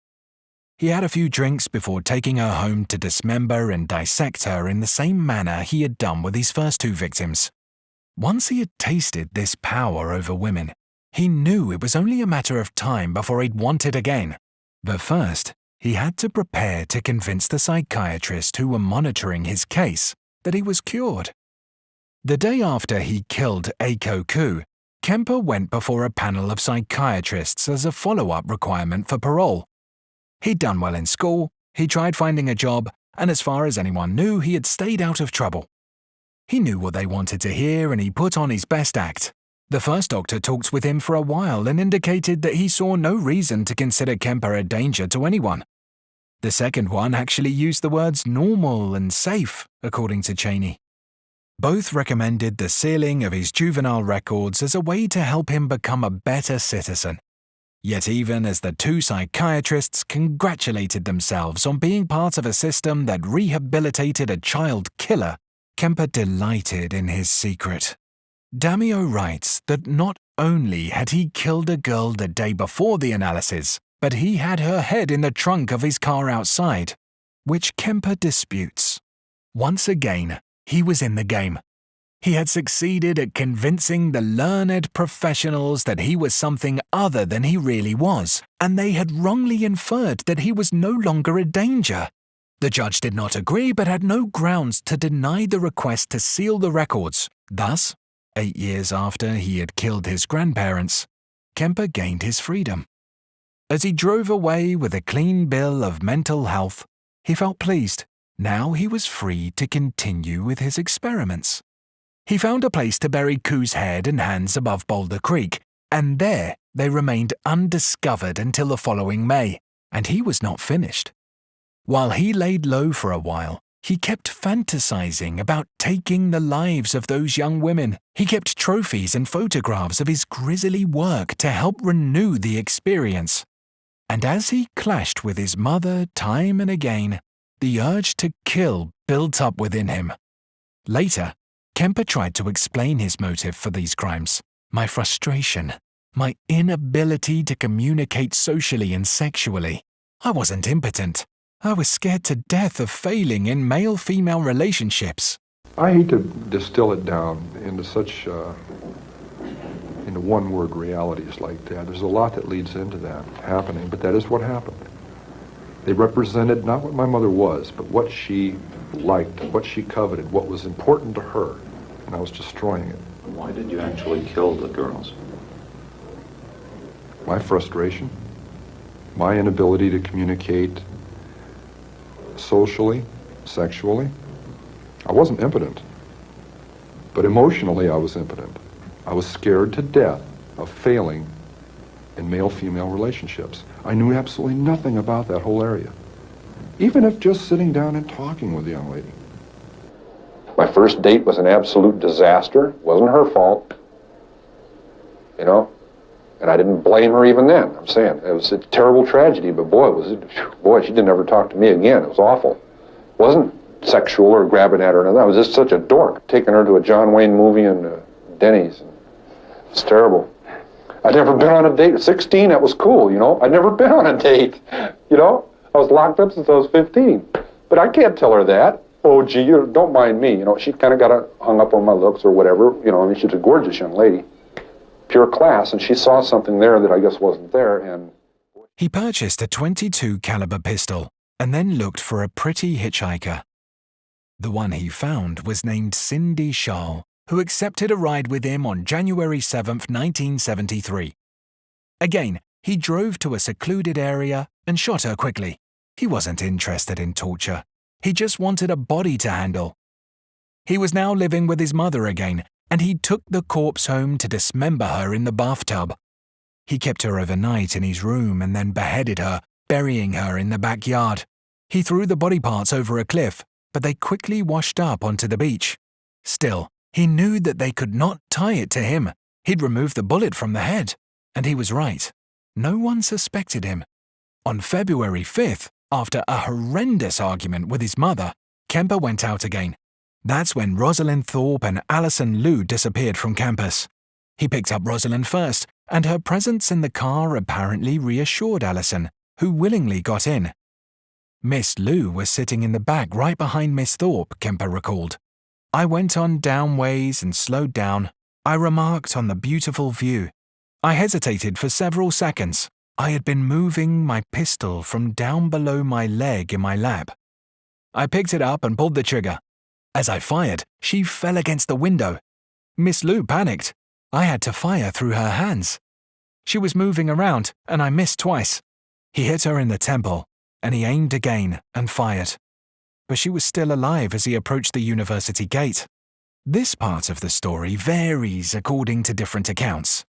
[SPEAKER 2] He had a few drinks before taking her home to dismember and dissect her in the same manner he had done with his first two victims. Once he had tasted this power over women, he knew it was only a matter of time before he'd want it again. But first, he had to prepare to convince the psychiatrists who were monitoring his case that he was cured. The day after he killed Eiko Ku, Kemper went before a panel of psychiatrists as a follow-up requirement for parole. He'd done well in school, he tried finding a job, and as far as anyone knew, he had stayed out of trouble. He knew what they wanted to hear and he put on his best act. The first doctor talked with him for a while and indicated that he saw no reason to consider Kemper a danger to anyone. The second one actually used the words normal and safe, according to Cheney. Both recommended the sealing of his juvenile records as a way to help him become a better citizen. Yet even as the two psychiatrists congratulated themselves on being part of a system that rehabilitated a child killer, Kemper delighted in his secret. Damio writes that not only had he killed a girl the day before the analysis, but he had her head in the trunk of his car outside, which Kemper disputes. Once again, he was in the game. He had succeeded at convincing the learned professionals that he was something other than he really was, and they had wrongly inferred that he was no longer a danger. The judge did not agree but had no grounds to deny the request to seal the records. Thus, 8 years after he had killed his grandparents, Kemper gained his freedom. As he drove away with a clean bill of mental health, he felt pleased. Now he was free to continue with his experiments. He found a place to bury Ku's head and hands above Boulder Creek, and there they remained undiscovered until the following May, and he was not finished. While he laid low for a while, he kept fantasizing about taking the lives of those young women. He kept trophies and photographs of his grisly work to help renew the experience. And as he clashed with his mother time and again, the urge to kill built up within him. Later, Kemper tried to explain his motive for these crimes: my frustration, my inability to communicate socially and sexually. I wasn't impotent. I was scared to death of failing in male-female relationships.
[SPEAKER 3] I hate to distill it down into such into one-word realities like that. There's a lot that leads into that happening, but that is what happened. They represented not what my mother was, but what she liked, what she coveted, what was important to her, and I was destroying it.
[SPEAKER 4] Why did you actually kill the girls?
[SPEAKER 3] My frustration, my inability to communicate socially, sexually. I wasn't impotent, but emotionally I was impotent. I was scared to death of failing in male-female relationships. I knew absolutely nothing about that whole area, even if just sitting down and talking with a young lady.
[SPEAKER 1] My first date was an absolute disaster. It wasn't her fault, you know, and I didn't blame her even then. I'm saying it was a terrible tragedy, but boy, she didn't ever talk to me again. It was awful. It wasn't sexual or grabbing at her or nothing. I was just such a dork, taking her to a John Wayne movie and Denny's. It's terrible. I'd never been on a date. At 16, that was cool, you know. I'd never been on a date, you know. I was locked up since I was 15. But I can't tell her that. Oh, gee, don't mind me. You know, she kind of got hung up on my looks or whatever. You know, I mean, she's a gorgeous young lady. Pure class, and she saw something there that I guess wasn't there, and...
[SPEAKER 2] He purchased a .22 caliber pistol and then looked for a pretty hitchhiker. The one he found was named Cindy Schall, who accepted a ride with him on January 7th, 1973. Again, he drove to a secluded area and shot her quickly. He wasn't interested in torture. He just wanted a body to handle. He was now living with his mother again, and he took the corpse home to dismember her in the bathtub. He kept her overnight in his room and then beheaded her, burying her in the backyard. He threw the body parts over a cliff, but they quickly washed up onto the beach. Still, he knew that they could not tie it to him. He'd removed the bullet from the head, and he was right. No one suspected him. On February 5th, after a horrendous argument with his mother, Kemper went out again. That's when Rosalind Thorpe and Allison Liu disappeared from campus. He picked up Rosalind first, and her presence in the car apparently reassured Allison, who willingly got in. Miss Liu was sitting in the back right behind Miss Thorpe, Kemper recalled. I went on downways and slowed down. I remarked on the beautiful view. I hesitated for several seconds. I had been moving my pistol from down below my leg in my lap. I picked it up and pulled the trigger. As I fired, she fell against the window. Miss Lou panicked. I had to fire through her hands. She was moving around, and I missed twice. He hit her in the temple, and he aimed again and fired. But she was still alive as he approached the university gate. This part of the story varies according to different accounts.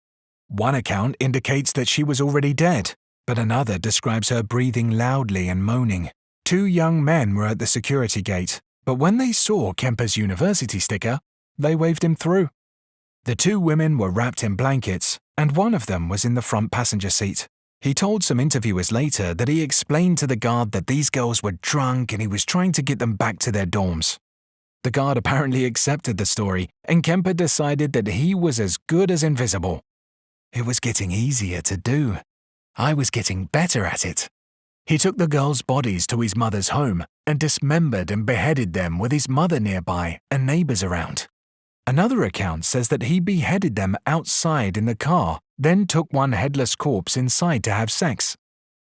[SPEAKER 2] One account indicates that she was already dead, but another describes her breathing loudly and moaning. 2 young men were at the security gate, but when they saw Kemper's university sticker, they waved him through. The 2 women were wrapped in blankets, and one of them was in the front passenger seat. He told some interviewers later that he explained to the guard that these girls were drunk and he was trying to get them back to their dorms. The guard apparently accepted the story, and Kemper decided that he was as good as invisible. It was getting easier to do. I was getting better at it. He took the girls' bodies to his mother's home and dismembered and beheaded them with his mother nearby and neighbors around. Another account says that he beheaded them outside in the car, then took one headless corpse inside to have sex.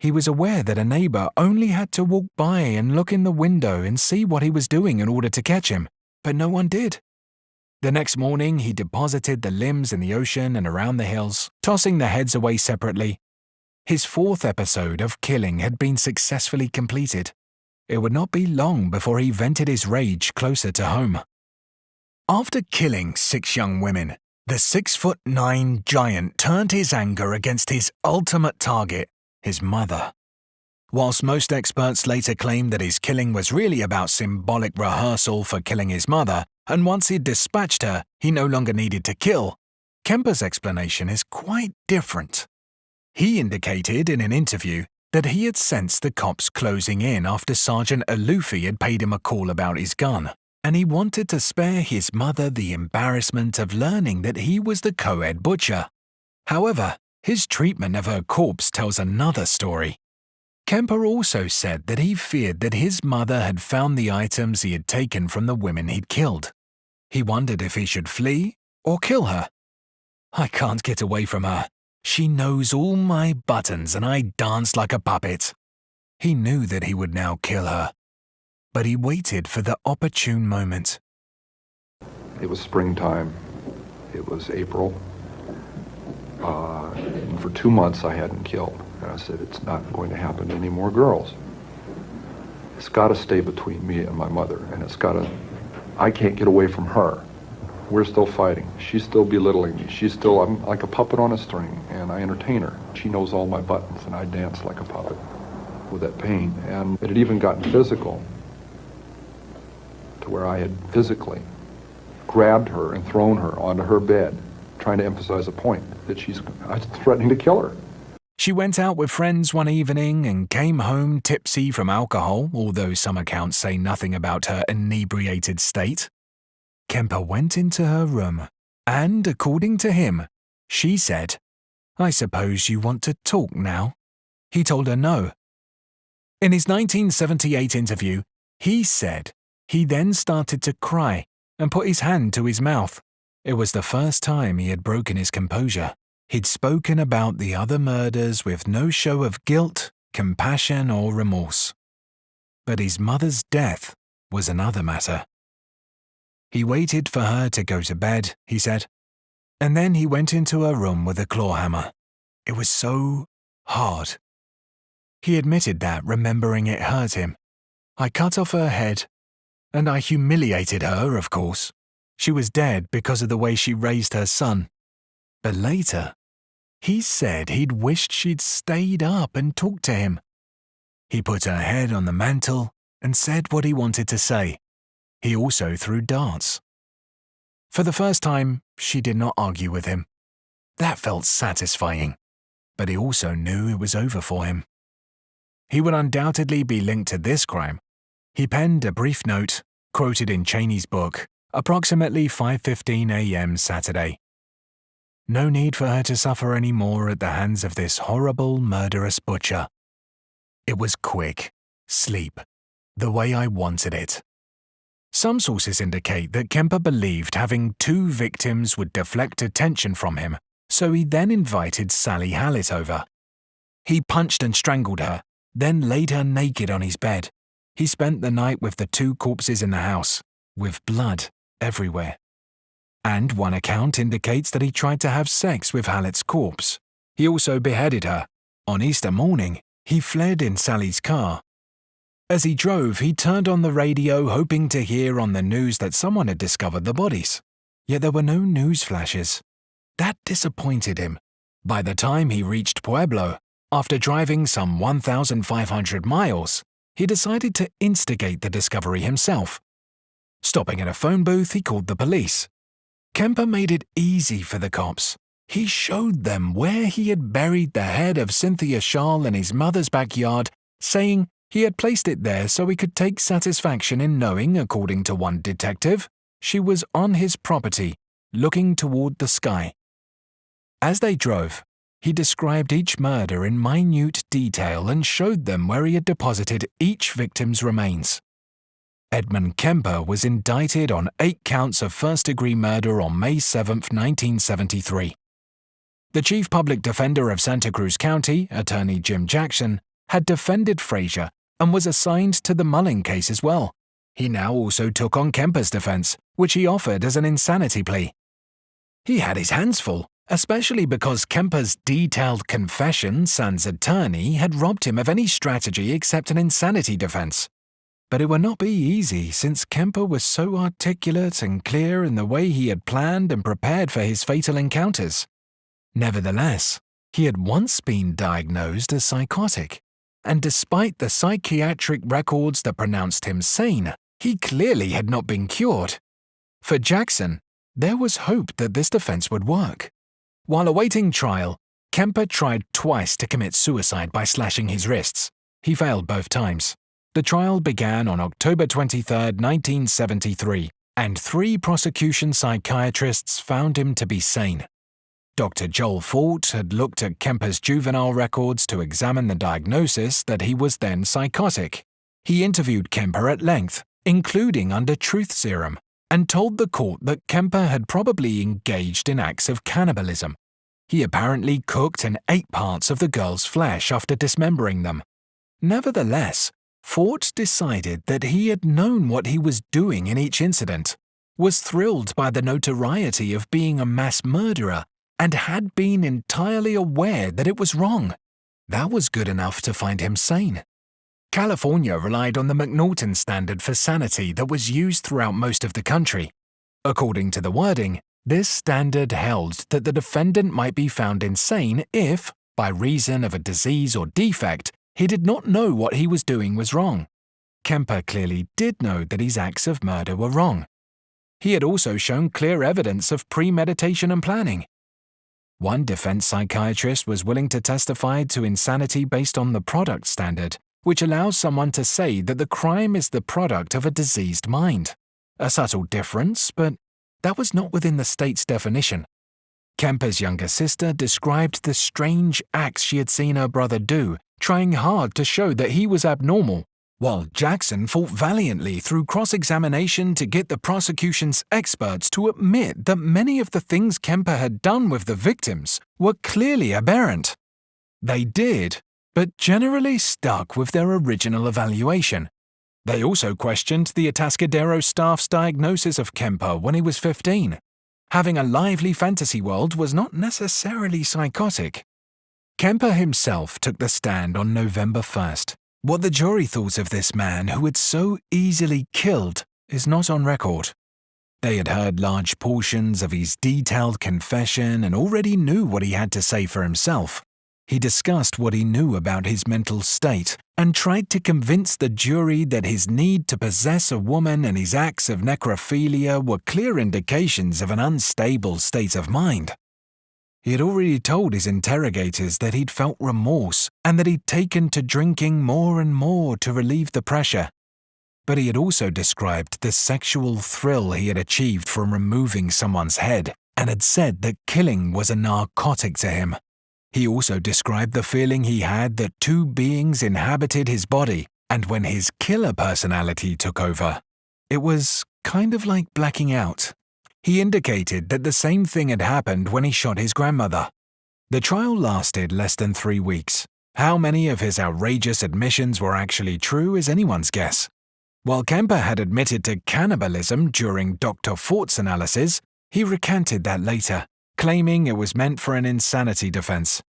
[SPEAKER 2] He was aware that a neighbor only had to walk by and look in the window and see what he was doing in order to catch him, but no one did. The next morning, he deposited the limbs in the ocean and around the hills, tossing the heads away separately. His 4th episode of killing had been successfully completed. It would not be long before he vented his rage closer to home. After killing 6 young women, the 6'9" giant turned his anger against his ultimate target, his mother. Whilst most experts later claimed that his killing was really about symbolic rehearsal for killing his mother, and once he'd dispatched her, he no longer needed to kill, Kemper's explanation is quite different. He indicated in an interview that he had sensed the cops closing in after Sergeant Alufi had paid him a call about his gun, and he wanted to spare his mother the embarrassment of learning that he was the co-ed butcher. However, his treatment of her corpse tells another story. Kemper also said that he feared that his mother had found the items he had taken from the women he'd killed. He wondered if he should flee or kill her. "I can't get away from her. She knows all my buttons and I dance like a puppet." He knew that he would now kill her, but he waited for the opportune moment.
[SPEAKER 3] It was springtime. It was April. And for 2 months I hadn't killed. And I said, it's not going to happen to any more girls. It's got to stay between me and my mother. And I can't get away from her. We're still fighting. She's still belittling me. I'm like a puppet on a string, and I entertain her. She knows all my buttons, and I dance like a puppet with that pain. And it had even gotten physical, to where I had physically grabbed her and thrown her onto her bed, trying to emphasize a point that I was threatening to kill her.
[SPEAKER 2] She went out with friends one evening and came home tipsy from alcohol, although some accounts say nothing about her inebriated state. Kemper went into her room, and, according to him, she said, "I suppose you want to talk now?" He told her no. In his 1978 interview, he said he then started to cry and put his hand to his mouth. It was the first time he had broken his composure. He'd spoken about the other murders with no show of guilt, compassion, or remorse. But his mother's death was another matter. He waited for her to go to bed, he said, and then he went into her room with a claw hammer. It was so hard. He admitted that, remembering it hurt him. "I cut off her head, and I humiliated her, of course. She was dead because of the way she raised her son." But later, he said he'd wished she'd stayed up and talked to him. He put her head on the mantel and said what he wanted to say. He also threw darts. For the first time, she did not argue with him. That felt satisfying, but he also knew it was over for him. He would undoubtedly be linked to this crime. He penned a brief note, quoted in Cheney's book, approximately 5:15 a.m. Saturday. No need for her to suffer any more at the hands of this horrible, murderous butcher. It was quick, sleep, the way I wanted it. Some sources indicate that Kemper believed having 2 victims would deflect attention from him, so he then invited Sally Hallett over. He punched and strangled her, then laid her naked on his bed. He spent the night with the 2 corpses in the house, with blood everywhere. And one account indicates that he tried to have sex with Hallett's corpse. He also beheaded her. On Easter morning, he fled in Sally's car. As he drove, he turned on the radio hoping to hear on the news that someone had discovered the bodies. Yet there were no news flashes. That disappointed him. By the time he reached Pueblo, after driving some 1,500 miles, he decided to instigate the discovery himself. Stopping at a phone booth, he called the police. Kemper made it easy for the cops. He showed them where he had buried the head of Cynthia Schall in his mother's backyard, saying he had placed it there so he could take satisfaction in knowing, according to one detective, she was on his property, looking toward the sky. As they drove, he described each murder in minute detail and showed them where he had deposited each victim's remains. Edmund Kemper was indicted on 8 counts of first-degree murder on May 7, 1973. The chief public defender of Santa Cruz County, Attorney Jim Jackson, had defended Frazier and was assigned to the Mullen case as well. He now also took on Kemper's defense, which he offered as an insanity plea. He had his hands full, especially because Kemper's detailed confession, San's attorney, had robbed him of any strategy except an insanity defense. But it would not be easy since Kemper was so articulate and clear in the way he had planned and prepared for his fatal encounters. Nevertheless, he had once been diagnosed as psychotic, and despite the psychiatric records that pronounced him sane, he clearly had not been cured. For Jackson, there was hope that this defense would work. While awaiting trial, Kemper tried twice to commit suicide by slashing his wrists. He failed both times. The trial began on October 23, 1973, and 3 prosecution psychiatrists found him to be sane. Dr. Joel Fort had looked at Kemper's juvenile records to examine the diagnosis that he was then psychotic. He interviewed Kemper at length, including under truth serum, and told the court that Kemper had probably engaged in acts of cannibalism. He apparently cooked and ate parts of the girl's flesh after dismembering them. Nevertheless, Fort decided that he had known what he was doing in each incident, was thrilled by the notoriety of being a mass murderer, and had been entirely aware that it was wrong. That was good enough to find him sane. California relied on the McNaughton standard for sanity that was used throughout most of the country. According to the wording, this standard held that the defendant might be found insane if, by reason of a disease or defect, he did not know what he was doing was wrong. Kemper clearly did know that his acts of murder were wrong. He had also shown clear evidence of premeditation and planning. One defense psychiatrist was willing to testify to insanity based on the product standard, which allows someone to say that the crime is the product of a diseased mind. A subtle difference, but that was not within the state's definition. Kemper's younger sister described the strange acts she had seen her brother do, trying hard to show that he was abnormal, while Jackson fought valiantly through cross-examination to get the prosecution's experts to admit that many of the things Kemper had done with the victims were clearly aberrant. They did, but generally stuck with their original evaluation. They also questioned the Atascadero staff's diagnosis of Kemper when he was 15. Having a lively fantasy world was not necessarily psychotic. Kemper himself took the stand on November 1st. What the jury thought of this man who had so easily killed is not on record. They had heard large portions of his detailed confession and already knew what he had to say for himself. He discussed what he knew about his mental state and tried to convince the jury that his need to possess a woman and his acts of necrophilia were clear indications of an unstable state of mind. He had already told his interrogators that he'd felt remorse and that he'd taken to drinking more and more to relieve the pressure. But he had also described the sexual thrill he had achieved from removing someone's head and had said that killing was a narcotic to him. He also described the feeling he had that 2 beings inhabited his body, and when his killer personality took over, it was kind of like blacking out. He indicated that the same thing had happened when he shot his grandmother. The trial lasted less than 3 weeks. How many of his outrageous admissions were actually true is anyone's guess. While Kemper had admitted to cannibalism during Dr. Fort's analysis, he recanted that later, claiming it was meant for an insanity defense.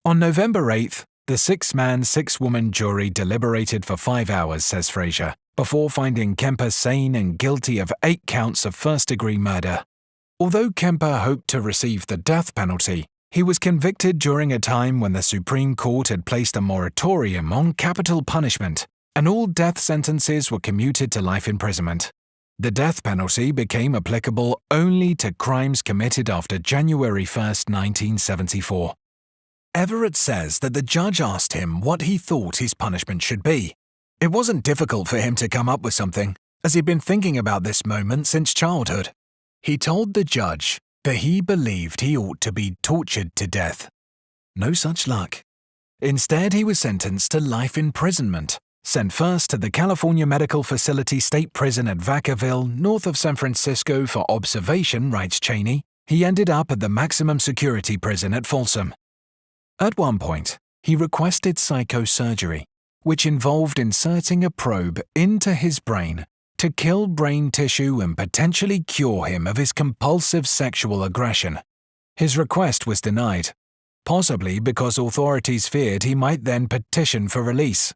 [SPEAKER 2] On November 8th, the 6-man, 6-woman jury deliberated for 5 hours, says Fraser, before finding Kemper sane and guilty of 8 counts of first-degree murder. Although Kemper hoped to receive the death penalty, he was convicted during a time when the Supreme Court had placed a moratorium on capital punishment, and all death sentences were commuted to life imprisonment. The death penalty became applicable only to crimes committed after January 1, 1974. Everett says that the judge asked him what he thought his punishment should be. It wasn't difficult for him to come up with something, as he'd been thinking about this moment since childhood. He told the judge that he believed he ought to be tortured to death. No such luck. Instead, he was sentenced to life imprisonment, sent first to the California Medical Facility State Prison at Vacaville, north of San Francisco for observation, writes Cheney. He ended up at the maximum security prison at Folsom. At one point, he requested psychosurgery, which involved inserting a probe into his brain to kill brain tissue and potentially cure him of his compulsive sexual aggression. His request was denied, possibly because authorities feared he might then petition for release.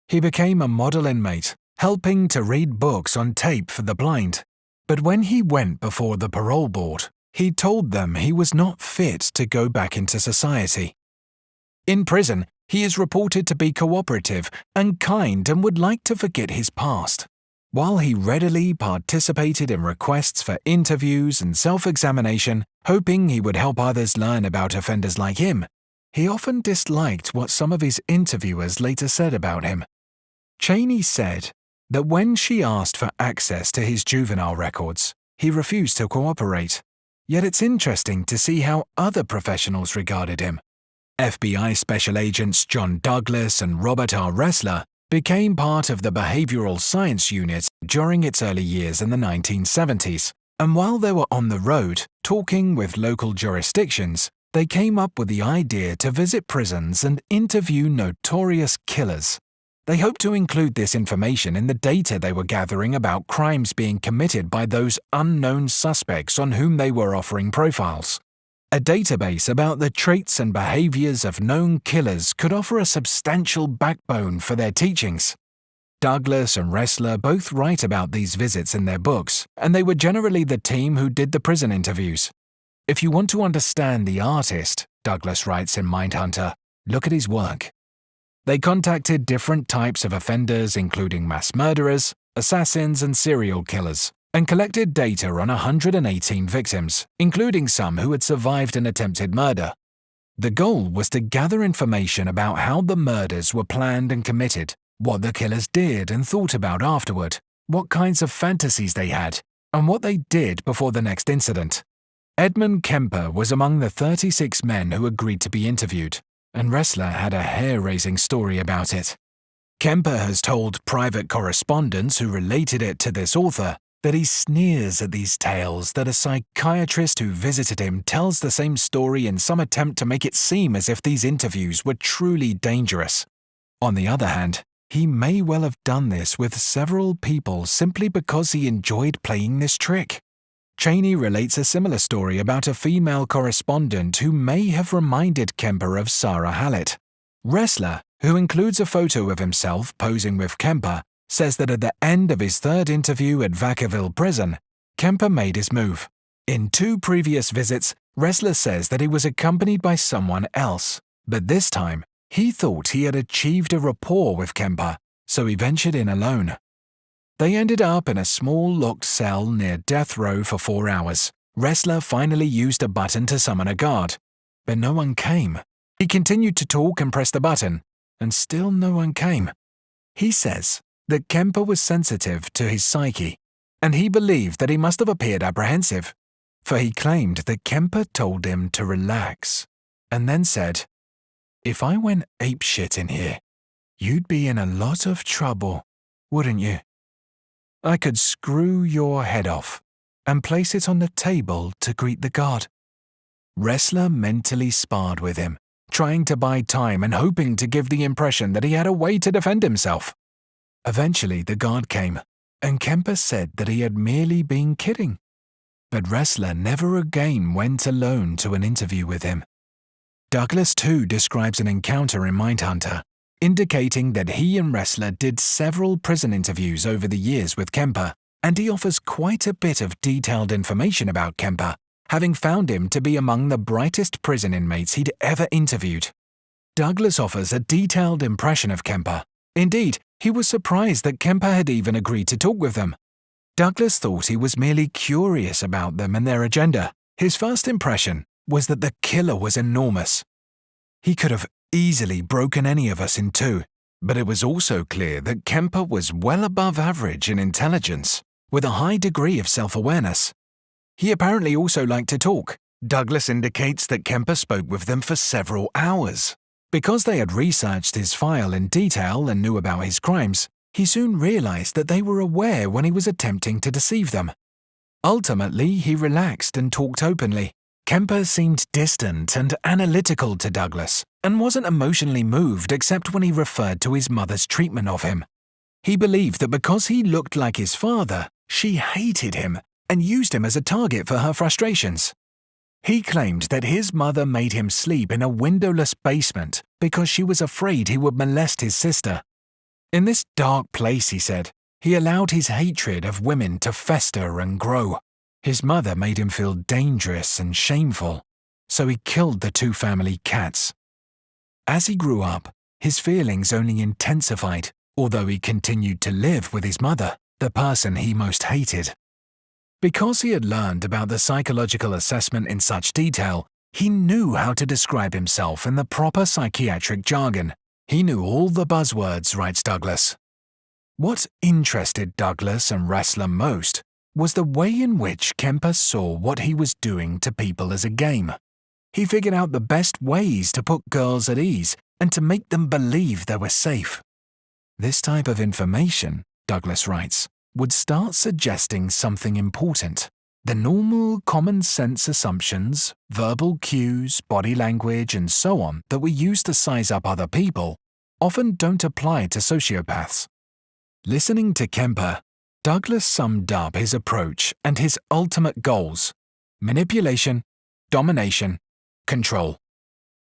[SPEAKER 2] He became a model inmate, helping to read books on tape for the blind. But when he went before the parole board, he told them he was not fit to go back into society. In prison, he is reported to be cooperative and kind and would like to forget his past. While he readily participated in requests for interviews and self-examination, hoping he would help others learn about offenders like him, he often disliked what some of his interviewers later said about him. Cheney said that when she asked for access to his juvenile records, he refused to cooperate. Yet it's interesting to see how other professionals regarded him. FBI Special Agents John Douglas and Robert R. Ressler became part of the Behavioral Science Unit during its early years in the 1970s, and while they were on the road talking with local jurisdictions, they came up with the idea to visit prisons and interview notorious killers. They hoped to include this information in the data they were gathering about crimes being committed by those unknown suspects on whom they were offering profiles. A database about the traits and behaviors of known killers could offer a substantial backbone for their teachings. Douglas and Ressler both write about these visits in their books, and they were generally the team who did the prison interviews. If you want to understand the artist, Douglas writes in Mindhunter, look at his work. They contacted different types of offenders, including mass murderers, assassins, and serial killers, and collected data on 118 victims, including some who had survived an attempted murder. The goal was to gather information about how the murders were planned and committed, what the killers did and thought about afterward, what kinds of fantasies they had, and what they did before the next incident. Edmund Kemper was among the 36 men who agreed to be interviewed, and Ressler had a hair-raising story about it. Kemper has told private correspondents who related it to this author that he sneers at these tales that a psychiatrist who visited him tells the same story in some attempt to make it seem as if these interviews were truly dangerous. On the other hand, he may well have done this with several people simply because he enjoyed playing this trick. Cheney relates a similar story about a female correspondent who may have reminded Kemper of Sarah Hallett. Ressler, who includes a photo of himself posing with Kemper, says that at the end of his third interview at Vacaville Prison, Kemper made his move. In 2 previous visits, Ressler says that he was accompanied by someone else, but this time, he thought he had achieved a rapport with Kemper, so he ventured in alone. They ended up in a small locked cell near death row for 4 hours. Ressler finally used a button to summon a guard, but no one came. He continued to talk and press the button, and still no one came. He says that Kemper was sensitive to his psyche, and he believed that he must have appeared apprehensive, for he claimed that Kemper told him to relax, and then said, "If I went apeshit in here, you'd be in a lot of trouble, wouldn't you? I could screw your head off and place it on the table to greet the guard." Ressler mentally sparred with him, trying to buy time and hoping to give the impression that he had a way to defend himself. Eventually, the guard came, and Kemper said that he had merely been kidding. But Ressler never again went alone to an interview with him. Douglas too describes an encounter in Mindhunter, indicating that he and Ressler did several prison interviews over the years with Kemper, and he offers quite a bit of detailed information about Kemper, having found him to be among the brightest prison inmates he'd ever interviewed. Douglas offers a detailed impression of Kemper. Indeed, he was surprised that Kemper had even agreed to talk with them. Douglas thought he was merely curious about them and their agenda. His first impression was that the killer was enormous. He could have easily broken any of us in two, but it was also clear that Kemper was well above average in intelligence, with a high degree of self-awareness. He apparently also liked to talk. Douglas indicates that Kemper spoke with them for several hours. Because they had researched his file in detail and knew about his crimes, he soon realized that they were aware when he was attempting to deceive them. Ultimately, he relaxed and talked openly. Kemper seemed distant and analytical to Douglas, and wasn't emotionally moved except when he referred to his mother's treatment of him. He believed that because he looked like his father, she hated him and used him as a target for her frustrations. He claimed that his mother made him sleep in a windowless basement because she was afraid he would molest his sister. In this dark place, he said, he allowed his hatred of women to fester and grow. His mother made him feel dangerous and shameful, so he killed the two family cats. As he grew up, his feelings only intensified, although he continued to live with his mother, the person he most hated. Because he had learned about the psychological assessment in such detail, he knew how to describe himself in the proper psychiatric jargon. He knew all the buzzwords, writes Douglas. What interested Douglas and Ressler most was the way in which Kemper saw what he was doing to people as a game. He figured out the best ways to put girls at ease and to make them believe they were safe. This type of information, Douglas writes, would start suggesting something important. The normal common sense assumptions, verbal cues, body language, and so on that we use to size up other people often don't apply to sociopaths. Listening to Kemper, Douglas summed up his approach and his ultimate goals: manipulation, domination, control.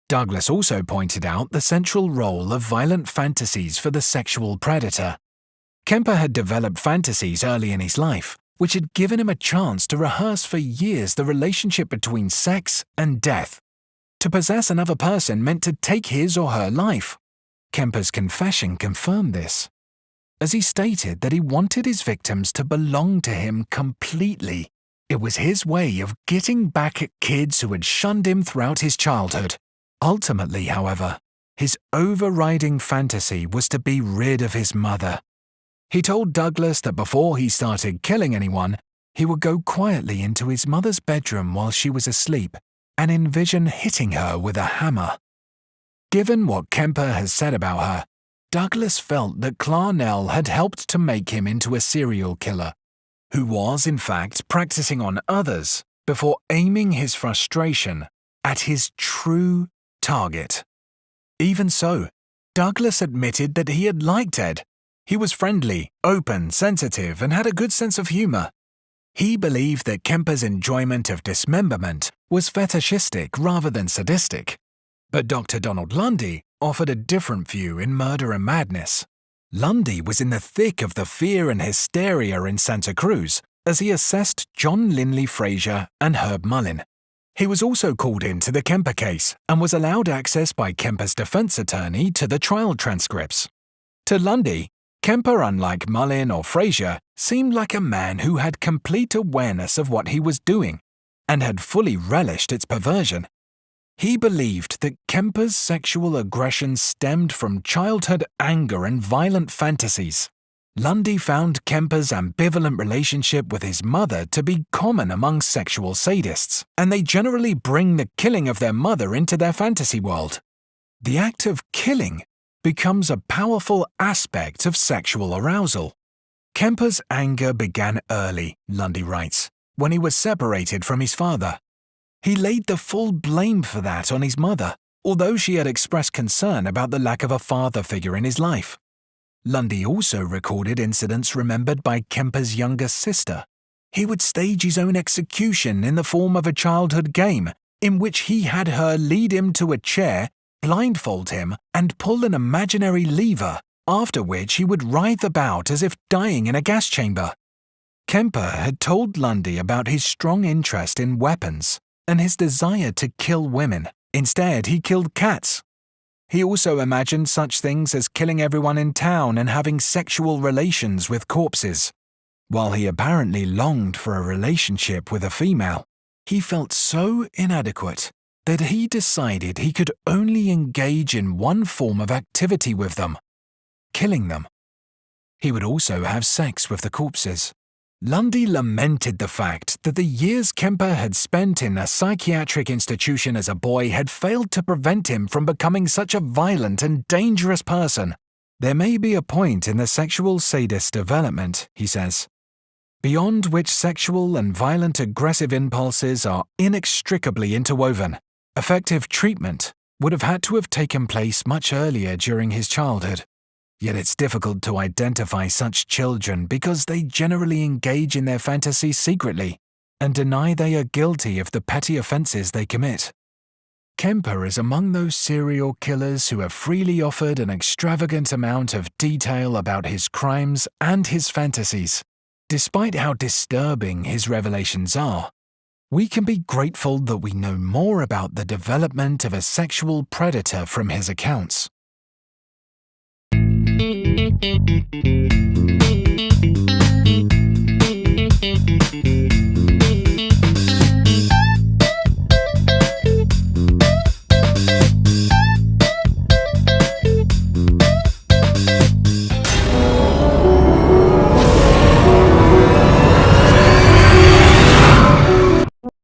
[SPEAKER 2] Douglas also pointed out the central role of violent fantasies for the sexual predator. Kemper had developed fantasies early in his life, which had given him a chance to rehearse for years the relationship between sex and death. To possess another person meant to take his or her life. Kemper's confession confirmed this, as he stated that he wanted his victims to belong to him completely. It was his way of getting back at kids who had shunned him throughout his childhood. Ultimately, however, his overriding fantasy was to be rid of his mother. He told Douglas that before he started killing anyone, he would go quietly into his mother's bedroom while she was asleep and envision hitting her with a hammer. Given what Kemper has said about her, Douglas felt that Clarnell had helped to make him into a serial killer, who was, in fact, practicing on others before aiming his frustration at his true target. Even so, Douglas admitted that he had liked Ed. He was friendly, open, sensitive, and had a good sense of humor. He believed that Kemper's enjoyment of dismemberment was fetishistic rather than sadistic. But Dr. Donald Lundy offered a different view in Murder and Madness. Lundy was in the thick of the fear and hysteria in Santa Cruz as he assessed John Linley Frazier and Herb Mullin. He was also called in to the Kemper case and was allowed access by Kemper's defense attorney to the trial transcripts. To Lundy, Kemper, unlike Mullin or Frazier, seemed like a man who had complete awareness of what he was doing and had fully relished its perversion. He believed that Kemper's sexual aggression stemmed from childhood anger and violent fantasies. Lundy found Kemper's ambivalent relationship with his mother to be common among sexual sadists, and they generally bring the killing of their mother into their fantasy world. The act of killing becomes a powerful aspect of sexual arousal. Kemper's anger began early, Lundy writes, when he was separated from his father. He laid the full blame for that on his mother, although she had expressed concern about the lack of a father figure in his life. Lundy also recorded incidents remembered by Kemper's younger sister. He would stage his own execution in the form of a childhood game, in which he had her lead him to a chair, blindfold him, and pull an imaginary lever, after which he would writhe about as if dying in a gas chamber. Kemper had told Lundy about his strong interest in weapons and his desire to kill women. Instead, he killed cats. He also imagined such things as killing everyone in town and having sexual relations with corpses. While he apparently longed for a relationship with a female, he felt so inadequate that he decided he could only engage in one form of activity with them: killing them. He would also have sex with the corpses. Lundy lamented the fact that the years Kemper had spent in a psychiatric institution as a boy had failed to prevent him from becoming such a violent and dangerous person. There may be a point in the sexual sadist development, he says, beyond which sexual and violent aggressive impulses are inextricably interwoven. Effective treatment would have had to have taken place much earlier during his childhood. Yet it's difficult to identify such children because they generally engage in their fantasies secretly and deny they are guilty of the petty offenses they commit. Kemper is among those serial killers who have freely offered an extravagant amount of detail about his crimes and his fantasies. Despite how disturbing his revelations are, we can be grateful that we know more about the development of a sexual predator from his accounts.